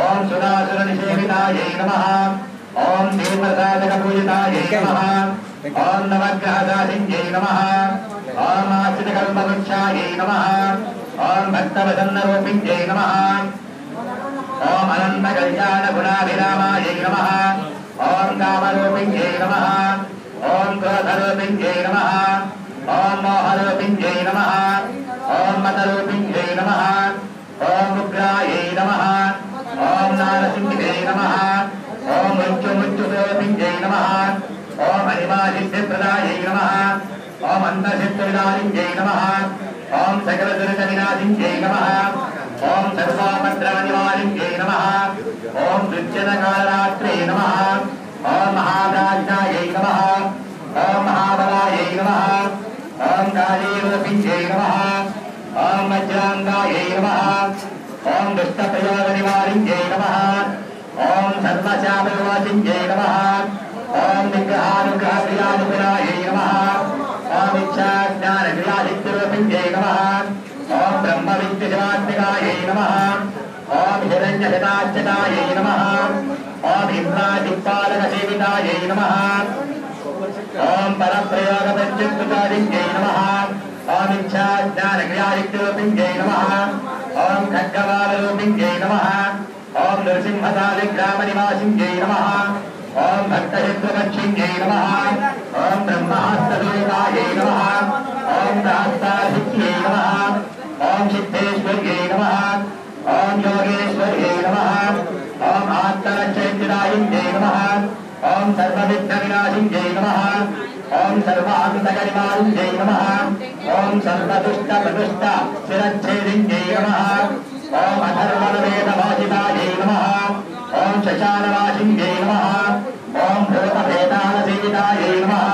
S4: ఓం సురాసురనిషేవితాయై నమః ఓం శ్రీప్రసాదకపూజితాయై నమః ఓం నవగ్రహదాసిన్యై నమః ఓం ఆశ్రితకల్పవృక్షాయై నమః ఓం భక్తవసన్నరూపిణ్యై నమః ఓం అనంతకళ్యాణగుణాభిరామాయై నమః ఓం కామరూపిణ్యై నమః ఓం క్రోధరూపిణ్యై నమః ఓం మోహరూపిణ్యై నమః ఓం మదరూపిణ్యై నమః ఓం ఉగ్రాయై నమః ఓం నారసింహై నమః ఓం మృత్యుమృత్యురూపిణ్యై నమః ఓం మహిమాసిద్ధిప్రదాయై నమః ఓం అంతఃశత్రువిదారిణ్యై నమః ఓం సకలదురితవినాశిన్యై నమః ఓం సర్వోపద్రవనివారిణ్యై నమః ఓం నృత్యనకాలరాత్రే నమః ఓం మహాభ్రాజ్ఞాయై నమః ఓం మహాబలాయై నమః ఓం కాళీరూపిణ్యై నమః ఓం వజ్రాంగాయై నమః ఓం దుష్టప్రయోగనివారిణ్యై నమః ఓం సర్వశాపవిమోచిన్యై నమః ఓం నిగ్రహానుగ్రహక్రియానుగుణాయై నమః ఓం ఇచ్ఛాజ్ఞానక్రియాసిద్ధిరూపిణ్యై నమః ఓం బ్రహ్మవిద్యుశివాత్మికాయై నమః ఓం హిరణ్యహితాచ్యుతాయై నమః ఓం ఇంద్రాదిక్పాలకసేవితాయై నమః ఓం పరప్రయోగప్రత్యుత్కారిణ్యై నమః ఓం ఇచ్ఛాజ్ఞానక్రియాసిద్ధిరూపిణ్యై నమః ఓం ఖడ్గవాలరూపిణ్యై నమః ఓం నృసింహసాలిగ్రామనివాసిన్యై నమః ఓం భక్తశత్రుపక్షిణ్యై నమః ఓం బ్రహ్మహస్తదూతాయై నమః ఓం సహస్రాధిక్యై నమః ఓం సిద్ధేశ్వర్యై నమః ఓం యోగేశ్వర్యై నమః ఓం ఆత్మరక్షేత్రాయిన్యై నమః ఓం సర్వవిఘ్నవినాశిన్యై నమః ఓం సర్వాంతకనివారిణ్యై నమః ఓం సర్వదుష్టప్రదుష్ట శిరచ్ఛేదిన్యై నమః ఓం అధర్వణవేదభాషితాయై నమః ఓం శశానవాసిన్యై నమః ఓం భూతభేదానసేవితాయై నమః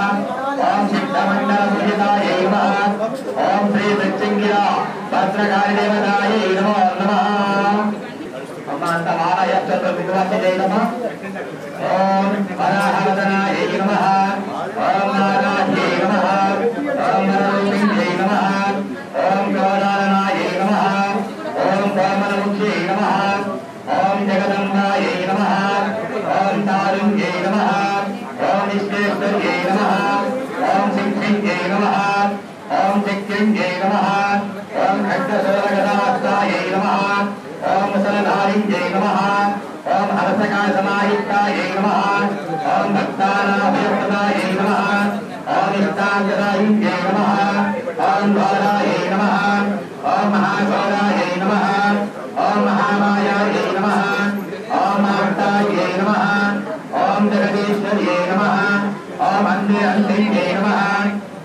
S4: ఓం సిద్ధమండలపూజితాయై నమః ఓం శ్రీ మృత్యుంగిరా భద్రకాళిదేవతాయై నమో నమః అమ్మాంతమాలయత్వవిద్వాసితై నమః ఓం వరాహవదనాయై నమః ఓం నారాయణై నమః ఓం నరరూపిణ్యై నమః ఓం గౌరాలనాయై నమః ఓం కోమలముఖ్యై నమః ఓం జగదంబాయై నమః ఓం తారుణ్యై నమః ఓం విశ్వేశ్వర్యై నమః ఓం సిద్ధింజై నమః ఓం శక్తింజై నమః ఓం ఖడ్గశూలగదాస్తాయై నమః ఓం ముసలధారిణ్యై నమః ఓం హరసకాసమాహితాయై నమః ఓం భక్తానాభయప్రదాయై నమః ఓం ఇష్టాంగదాయిన్యై నమః ఓం ఘోరాయై నమః ఓం మహాఘోరాయై నమః ఓం మహామాయాయై నమః ఓం మార్తాయై నమః ఓం జగదీశ్వర్యై నమః ఓం అంధేంద్రిణ్యై నమః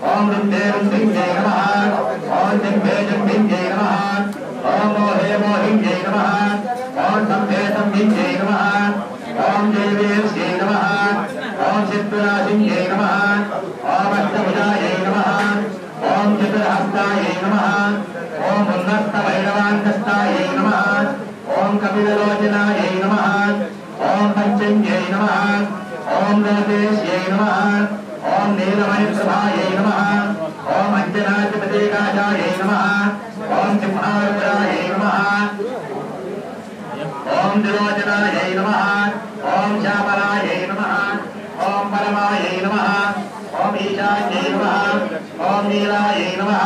S4: ఓం రుద్రేంద్రిణ్యై నమః ఓం జింభేజంభింజై నమః ఓం మోహే మోహింజై నమః ఓం సంభే సంభింజై నమః ఓం జైవేశ్యై నమః ఓం చిత్తురాశింజై నమః ఓం అష్టభుజాయై నమః ఓం చతుర్హస్తాయై నమః ఓం ఉన్నస్తభైరవాంతస్థాయై నమః ఓం కపిలలోచనాయై నమః ఓం పంచంజై నమః ఓం లోకేశ్యై నమః ఓం నీలమణిప్రభాయై నమః ఓం అంజనాధిపతికాశాయై నమః ఓం సింహారూఢాయై నమః ఓం త్రిలోచనాయై నమః ఓం శ్యామలాయై నమః ఓం పరమాయై నమః ఓం ఈశాన్యై నమః ఓం నీలాయై నమః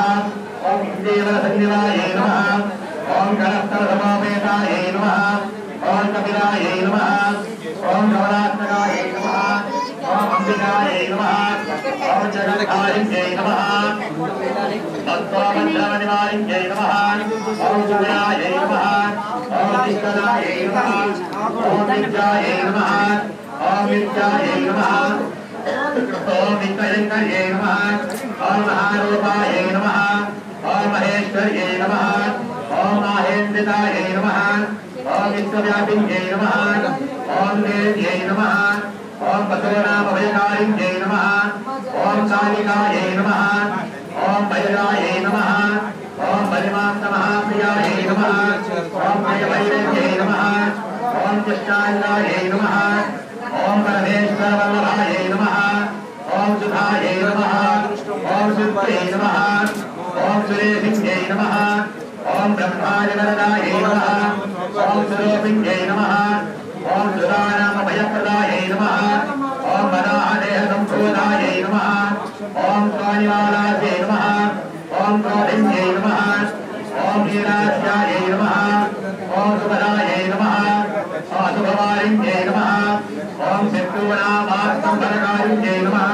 S4: ఓం ఇంద్రియవరసన్నివాయై నమః ఓం కరస్తరసమోపేతాయై నమః ఓం కపిలాయై నమః ఓం గౌరాత్మకాయై నమః ఓం అంబికాయై నమః ఓం జగద్ధారిణ్యై నమః భక్తోమంత్రమనివారిణ్యై నమః ఓం శుభ్రాయై నమః ఓం విష్ణుదాయై నమః ఓం విద్యాయై నమః ఓం విద్యాయై నమః ఓం విశ్వశంకర్యై నమః ఓం మహారూపాయై నమః ఓం మహేశ్వర్యై నమః ఓం మాహేంద్రితాయై నమః ఓం విశ్వవ్యాపిన్యై నమః ఓం దేవ్యై నమః ఓం పశూనామభయకారిణ్యై నమః ఓం కాళికాయై నమః ఓం భైరాయై నమః ఓం బలిమాంతమహాప్రియాయై నమః ఓం భయవైరవ్యై నమః ఓం ఓం కృష్ణాయ నమః ఓం పరమేశ్వర వల్లభాయ నమః ఓం సుధాయ నమః ఓం సుత్రే నమః ఓం సురేశింజై నమః ఓం బ్రహ్మాయ వరదాయ నమః ఓం సురోపింజై నమః ఓం సురానామభయప్రదాయ నమః ఓం వరాహదేహ సంభూతాయ నమః ఓం స్వానివాలాయ నమః ఓం గోవింద్యై నమః ఓం నీరాజ్యాయ నమః ఓం సుభదాయ నమః ఓం శుభవారిణ్యై నమః ఓం శత్రూనామాస్తంభరకారిణ్యై నమః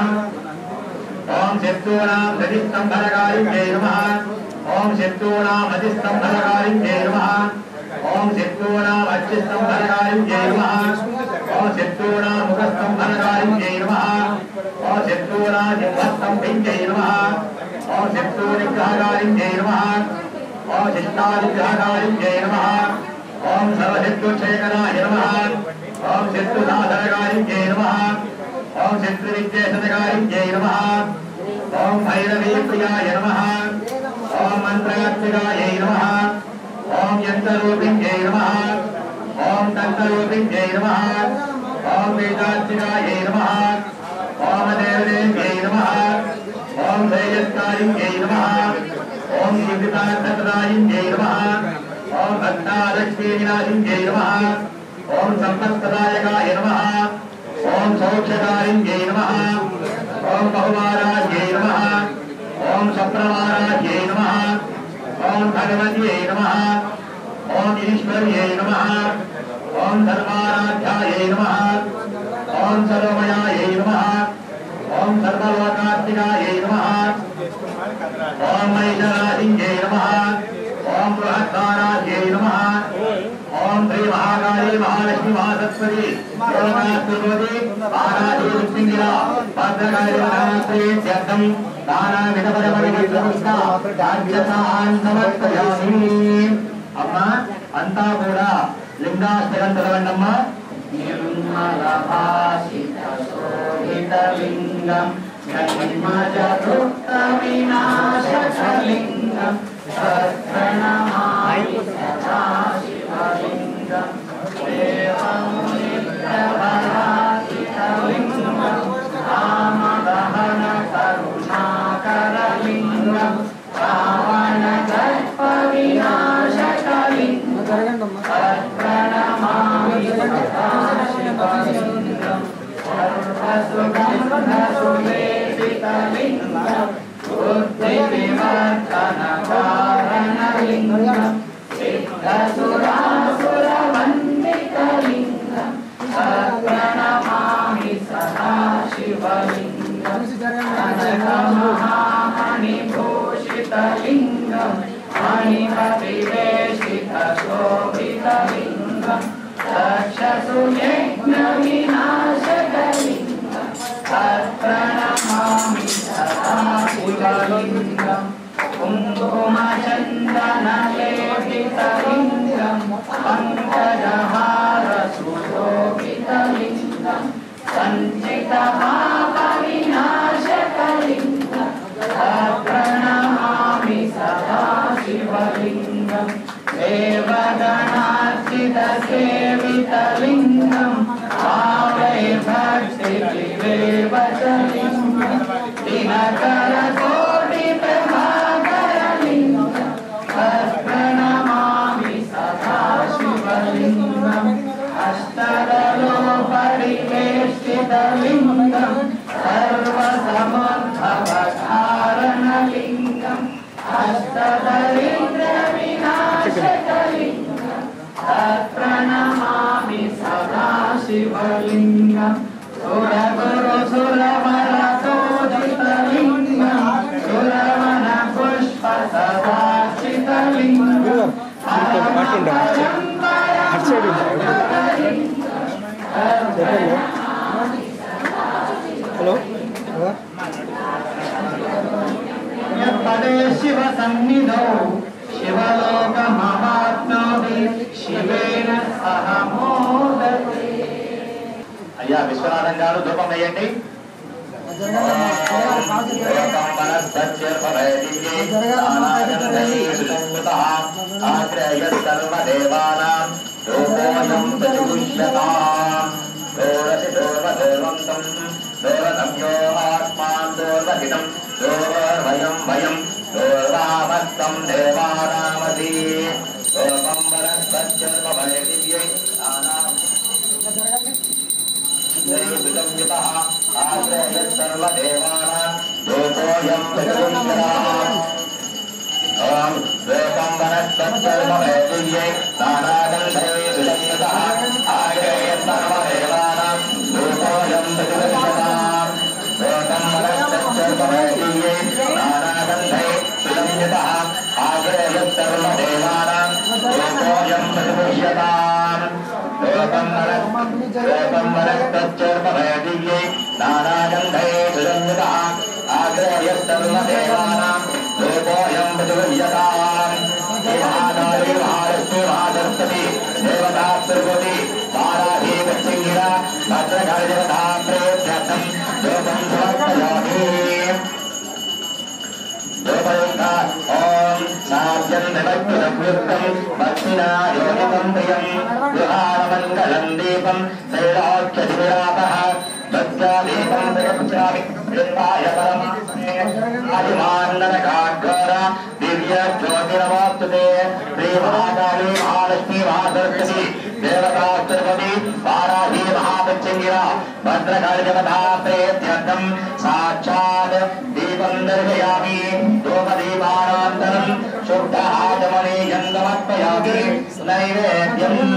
S4: ఓం శత్రూనాం ప్రతిస్తంభరకారిణ్యై నమః ఓం శత్రూనామతిస్తంభరకారిణ్యై నమః ఓం శత్రూనామచ్చిస్తంభరకారిణ్యై నమః ఓం శత్రూనాముఖస్తంభరకారిణ్యై నమః ఓం శత్రూనాజిహ్వస్తంభింజై నమః ఓం శత్రూనిగ్రహకారిణ్యై నమః ఓం శిష్టానిగ్రహకారిణ్యై నమః ఓం సర్వశత్రుక్షయకరాయ నమః ఓం శత్రునాశనకారిణ్యై నమః ఓం శత్రువిద్వేషణకారిణ్యై నమః ఓం భైరవీప్రియాయ నమః ఓం మంత్రయాత్మికాయ నమః ఓం యంత్రరూపిణ్యై నమః ఓం తంత్రరూపిణ్యై నమః ఓం వేదాత్మికాయ నమః ఓం దేవదేవ్యై నమః ఓం శ్రేయస్కారిణ్యై నమః ఓం జీవితార్థప్రదాయిన్యై నమః ఓం భక్తాలక్ష్మీవినాశిన్యై నమః ఓం సంపత్ప్రదాయకాయ నమః ఓం సౌఖ్యకారిణ్యై నమః ఓం బహువారాజ్యై నమః ఓం సప్రవారాజ్యై నమః ఓం భగవత్యై నమః ఓం ఈశ్వర్యై నమః ఓం ధర్మారాధ్యాయై నమః ఓం సర్వమయాయై నమః ఓం సర్వలోకాత్మికాయై నమః ఓం మహిషరాజిన్యై నమః ఓం బృహద్వారాజ్యై నమః ఓం శ్రీ మహాకాళీ మహాలక్ష్మి మహాసరస్వతి లోకాస్తుతి ఆరాధీసింగిరా భద్రకాళీ మహాశ్రీత్యర్థం నానావిధపరమణివిద్రముష్టాన్ సమర్పయామి. అమ్మ అంతా కూడా లింగాష్టకం చదవండమ్మా. నిర్మలభాసితశోభితలింగం జన్మజదుఃఖవినాశకలింగం సత్ప్రణమామి సదాశివలింగం దేవమునిప్రవరాసితలింగం రామదహన కరుణాకరలింగం రావణదర్పవినాశకలింగం సత్ప్రణమామి సదాశివలింగం సర్వసుగంధసులేపితలింగం బుద్ధివివర్ధనకారణలింగం సిద్ధసురాసురవందితలింగం సత్ప్రణమామి సదాశివలింగం కనకమహామణిభూషితలింగం మణిపతివేషితశోభితలింగం దక్షసుయజ్ఞవినాశకలింగం సత్ప్రణమామి సదాశివలింగం కుంకుమచందనలేపితలింగం పంకజహారసుశోభితలింగం సంచితపాపవినాశకలింగం సత్ప్రణమామి సదాశివలింగం దేవగణార్చితసేవితలింగం ఆవైర్భక్తివివేవచలింగం దినకరకోటిప్రభాకరలింగం సత్ప్రణమామి సదాశివలింగం అష్టదలో పరివేష్టితలింగం సర్వసముద్భవకారణలింగం అష్టదరిద్రవినాశకలింగం సత్ప్రణమామి సదాశివలింగం సురగురుసురవరతోజితలింగం సురవన పుష్ప సదాచితలింగం
S2: హలో
S1: పదే శివ సన్నిధౌ శివలోక మహాత్మోది శివేన సహ మోదతే.
S4: అయ్యా విశ్వనాథం గారు ధూపం వేయండి. ఆశ్రయ సర్వదేవానాం రూపోయం ప్రతిగుష్య दोरसि दोर्वदोर्वन्तं दोरतम्यो आत्मान् दोर्वहितं दोर्वयं वयं दोर्वामस्तं देवानामसि दोर्वं वरस्पत्यल्पमयदिव्यै दैविदं आश्रयत् सर्वदेवानां दोषोऽयं प्रकृतिः ओम वेदं वनस्पत्यल्पमयदिव्यै नानागन्धैः विलम्बितः आश्रयत् सर्वदेवानां दोषोऽयं प्रकृतिः वेदं वनस्पत्यल्पमयदिव्यै नानागन्धैः विलम्बितः आश्रयत् सर्वदेवानां दोषोऽयं प्रकृतिः वेदं वनस्पत्यल्पमयदिव्यै नानागन्धैः विलम्बितः आश्रयत् सर्वदेवानां दोषोऽयं प्रकृतिः महाकाली महालक्ष्मी महासरस्वती देवता प्रकृति वाराही वच्चिंगिरा भद्रकाली देवता प्रेत्यर्थं दोषं समर्पयामि दोपयोगा ओम साध्यं देवक्कृतं भक्तिना योगितं प्रियं विहारमङ्गलं दीपं शैलाख्यधिरापः भक्त्यादीपं प्रगच्छामि वृन्दाय परमात्मने अभिमाननरकाघोर दिव्य ज्योतिरवाप्तुते श्री महाकाली महालक्ष्मी महासरस्वती देवता तिरुपति वाराही महावच्चिंगिरा भद्रकाली देवता प्रेत्यर्थं साक्षात् दीपं दर्शयामि धूपदीपानान्तरं शुद्धहाचमनीयं समर्पयामि नैवेद्यम्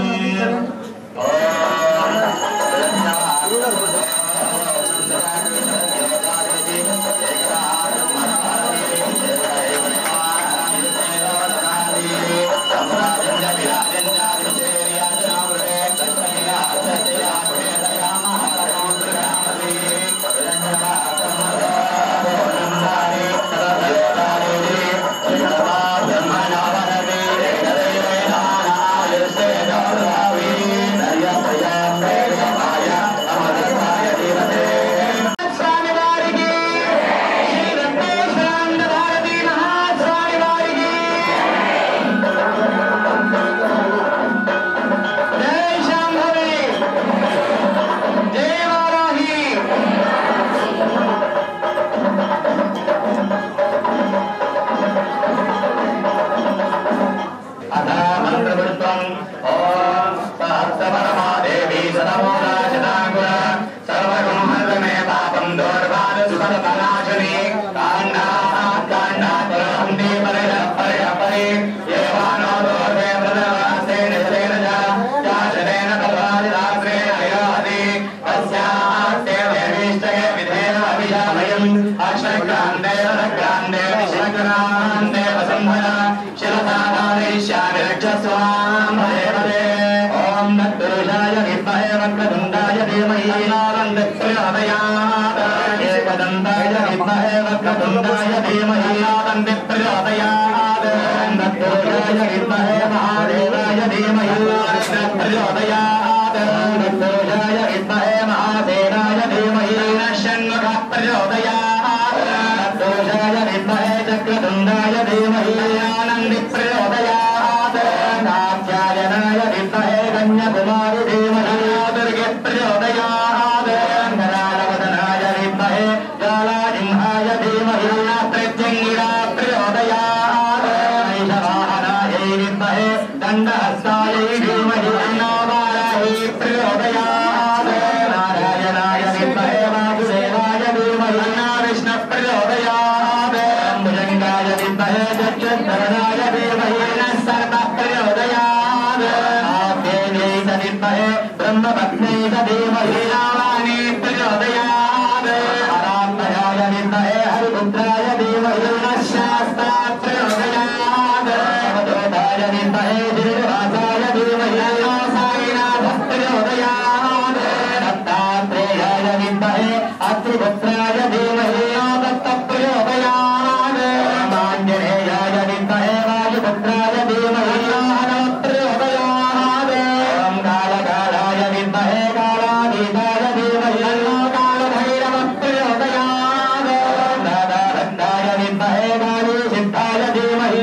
S1: सिद्धाय धीमहि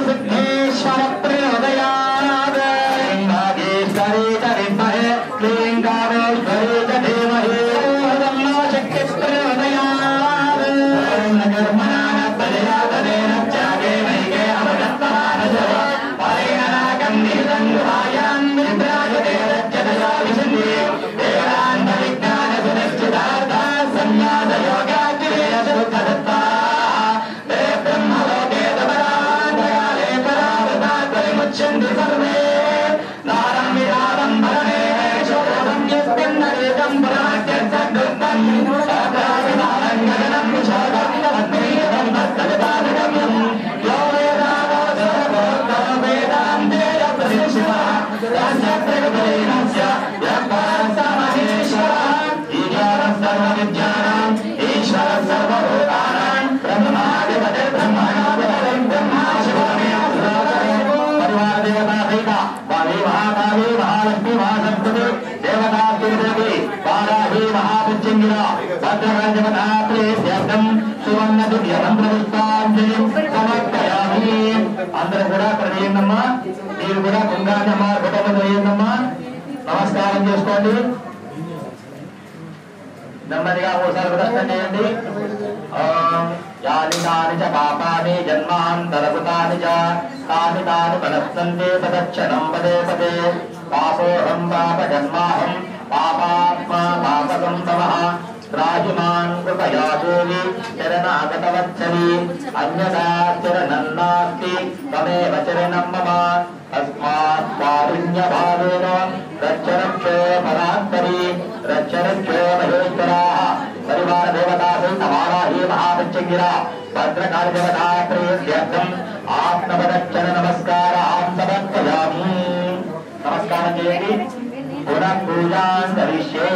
S1: सिद्धेश्वर प्रचोदयात्
S4: శ్రీ మహాకాళీ మహాలక్ష్మి మహాసరస్వతి దేవతాదేవి వారాహి మహాపుష్యంగిర భద్రకాళి దేవతాత్రేయం సువర్ణ దివ్య మంత్ర పుష్పాంజలి సమర్పయామి. అందరూ కూడా అక్కడ వేయండమ్మా. మీరు కూడా కుంగాన్ని అమ్మ కుటుంబం వేయండమ్మా. నమస్కారం చేసుకోండి. నెమ్మదిగా ఓసారి ప్రదర్శన చేయండి. యాని తాని చ పాపాని జన్మాంతరభృతాని చ తాని తాని ప్రదర్శన్తే తదక్షణం పదే పదే. పాపోహం పాప జన్మాహం పాపాత్మా పాపసంభవః రాజుమాన్ కృపయా దేవి చరణాగతవత్సలి అన్యథా చరణన్నాస్తి త్వమేవ చరణం మమ. తస్మాత్ కారుణ్యభావేన రక్ష రక్షో పరాత్పరి రక్ష రక్షో మహేశ్వరాः పరివార దేవతా సహిత వారాహి మహాపుష్యంగిర భద్రకాళి దేవతాత్రేయం ఆత్మవరక్షణ నమస్కారాం సమర్పయామి. నమస్కారం చేయండి. పునః పూజాం కరిష్యే.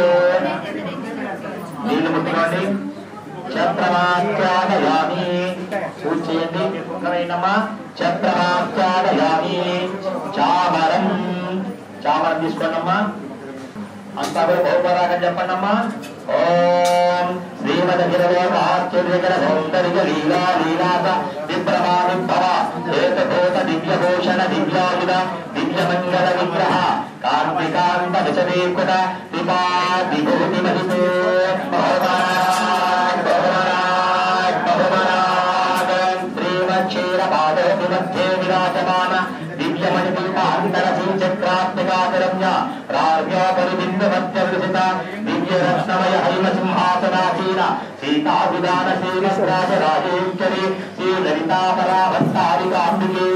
S4: నీళ్లు ముట్టుకోండి. ఛత్రమాఖ్యాదయామి. పూజ చేయండి. ఒకవేనమ్మా ఛత్రమాఖ్యాదయామి. చామరం చామరం తీసుకోండమ్మా. అంతా బహుపరాగం చెప్పండమ్మా. ఓం శ్రీమద్గిరవేశ్చర్యకర సౌందర్య లీలా లీలాస విభ్రమా విభవ ఏకభూత దివ్యభూషణ దివ్యాయుధ దివ్యమంగళ విగ్రహ కార్మికాంత విషమీకృత విభా విభూతి మహితే శ్రీమక్షీర పాదోపి మధ్యే విరాజమాన దివ్యమణిపుల్పాంతరశ్రీచక్రాత్మికారమ్య రాజ్యాపరిబిందమత్యవృషిత దివ్యరత్నమయ హైమ సింహాసనాసీన సీతాభిధాన శ్రీరాజరాజేశ్వరి శ్రీ లలితాపరాభత్తారికాంబికే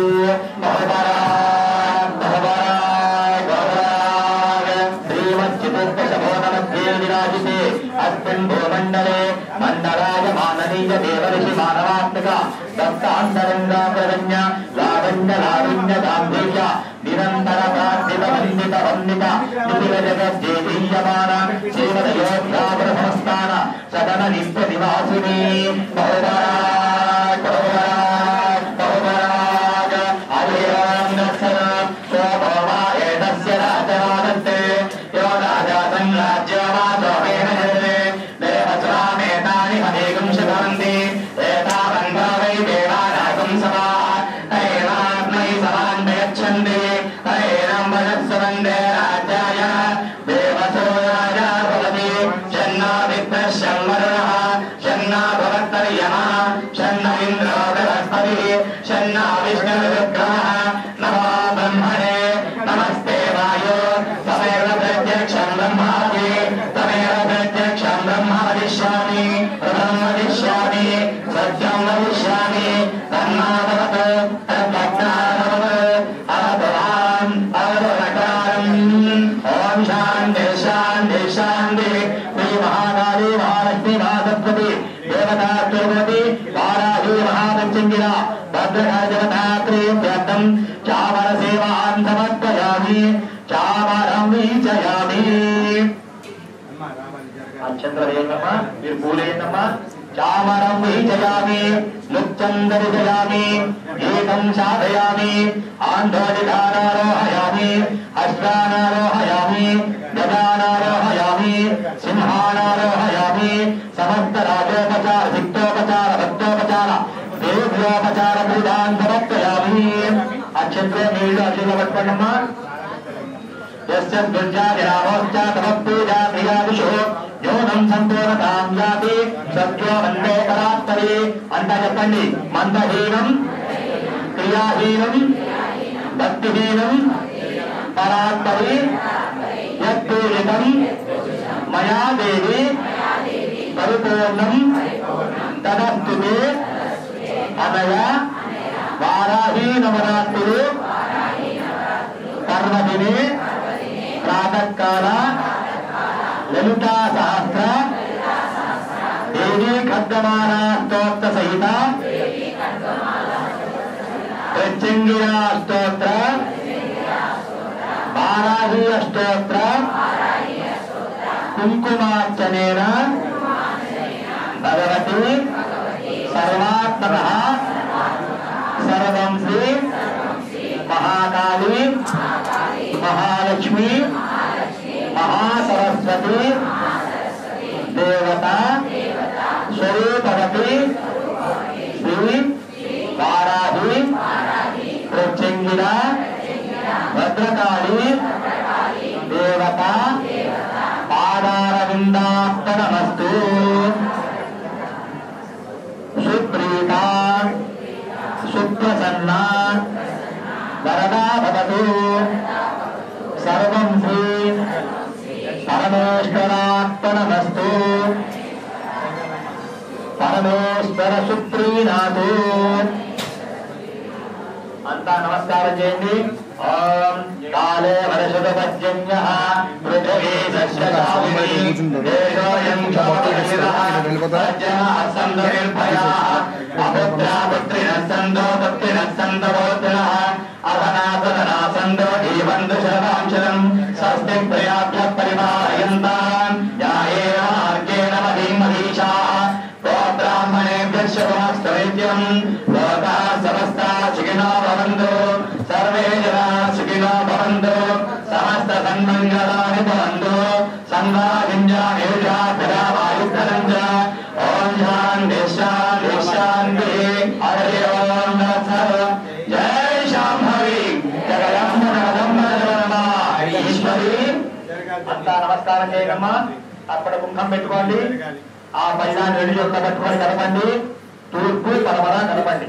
S4: శ్రీమచ్చితోపశమోనमध्ये విరాజితే అస్మిన్ భూమండలే మండలాయ మాననీయ దేవఋషి మానవాత్మక దత్తాంతరంగాకరణ్య లావణ్య లావణ్య గాంభీర్య నిరంతర ప్రార్థిత వందిత వందిత నిఖిల జగజ్జేదీయమాన శ్రీమదయోధ్యాపుర సంస్థాన సదన నిత్య నివాసిని బహువరాజ్ బహువరాజ్ బహువరాజ్ హరిరాజన స్వభావా ఏతస్య రాజవాదత్తే యో రాజా సంరాజ్యమాసోమేన జగదే దేవస్వామేతాని అనేకం శతవంతి ఏతావంతవై దేవానాగం సభా తైరాత్మై సమాన్వయచ్చంది తైరం వజస్సవందే రాజ్యాయ దేవసో రాజా భవతి షన్నా విప్రశ్యం వరుణః షన్నా భవత్తర్యమః షన్న ఇంద్రో బృహస్పతిః షన్నా విష్ణుర్విగ్రహः నమో బ్రహ్మణే నమస్తే వాయో తమేవ ప్రత్యక్షం బ్రహ్మాసి తమేవ ప్రత్యక్షం బ్రహ్మ వదిష్యామి ప్రథమం వదిష్యామి సత్యం వదిష్యామి తన్మాభవతు తద్భక్తాభవతు అవతవాం అవతరకారం. ఓం శాంతి శాంతి శాంతి. శ్రీ మహాకాళీ మహాలక్ష్మి మహాసరస్వతి దేవతాత్రేయం వారాహి మహాపుష్యంగిర భద్రకాళి దేవతాత్రేయం చామర సేవాం సమర్పయామి. చామరం వీచయామి. అక్షంతరేయమ్మా. మీరు పూలేయమ్మా. చామరం వీచయామి. ముక్తం దర్శయామి. ఏకం సాధయామి. ఆంధోళికానారోహయామి. అశ్వానారోహయామి. గజానారోహయామి. సింహానారోహయామి. సమస్త రాజోపచార సిక్తోపచార భక్తోపచార దేవ్యోపచార పూజాన్ సమర్పయామి. అక్షంతో నీళ్లు అక్షంలో పట్టుకోండమ్మా. పూజా ప్రియాదిషు యోగం సంపూర్ణతాం యాతి సత్యో వందే పరాత్పరి. అంతా చెప్పండి. మంత్రహీనం క్రియాహీనం భక్తిహీనం పరాత్పరి యత్పూజితం మయా దేవి పరిపూర్ణం తదస్తుతే అనయ వారాహి నవరాత్రులు పర్వదినే ప్రాతకాల లలితా సహస్ర దేవీ ఖడ్గమాల స్తోత్ర సహిత ప్రత్యంగిరా స్తోత్ర వారాహి అష్టోత్ర కుంకుమార్చనేన భగవతి సర్వాత్మకః సర్వం శ్రీ మహాకాళీ महालक्ष्मी महासरस्वती देवता स्वरूपवती श्री वाराही प्रत्यंगिरा भद्रकाली देवता पादारविन्दार्पणमस्तु सुप्रीता सुप्रसन्ना वरदा भवतु सर्वं श्री परमेश्वरार्पणमस्तु परमेश्वर सुप्रीणातु अंता नमस्कार చేయండి ओम काले वर्षदपज्जन्यः पृथिवी सस्यशालिनी देशोऽयं क्षमतिरः सन्दनिर्भयाः अपुत्रा पुत्रिणः सन्दो पुत्रिणः सन्दवोत्रिणः अधनासदनासन्दो जीवन्तु शरदां शरम् स्वस्ति प्रयाभ्यः परिपालयन्ताम् यायेन मार्गेण महीमहीषाः ब्राह्मणेभ्यः शुभमस्तु लोकाः समस्ताः सुखिनो भवन्तु सर्वे जनाः सुखिनो भवन्तु समस्त सन्मङ्गलानि भवन्तु संवादिञ्जायुषाभिरावायुधरं च ॐ शान्तिः शान्तिः शान्तिः हरि ओम् तत्सत् जय शाम्भवी जगदम्ब ఈశ్వరి అంతా నమస్కారం చేయమ్మా అక్కడ కుంకం పెట్టుకోండి ఆ పైన రెండు చోట్ల పెట్టుకొని కలపండి తూర్పు పడమర కలపండి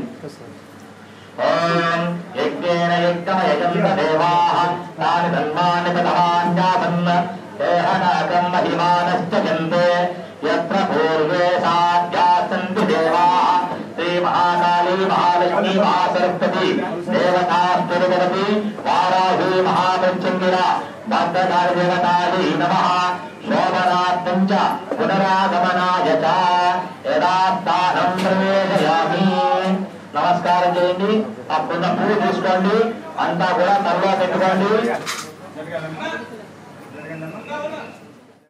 S4: ఓం యజ్ఞేన యజ్ఞమయజంత దేవాః తాని ధర్మాని పదమాన్యాసన్న దేహనాకం మహిమానశ్చ జంతే యత్ర పూర్వే సాధ్యాసంతి దేవాః శ్రీ మహాకాళీ మహాలక్ష్మీ మహాసరస్వతి దేవతాస్తురవతి వారాహి మహాపంచంగిరా భద్రకాళి దేవతాయై నమః శోభనార్థం చ పునరాగమనాయ చ యథాస్థానం ప్రవేశయామి. నమస్కారం చేయండి. అప్పుడున్న పూజ తీసుకోండి. అంతా కూడా తలలో పెట్టుకోండి.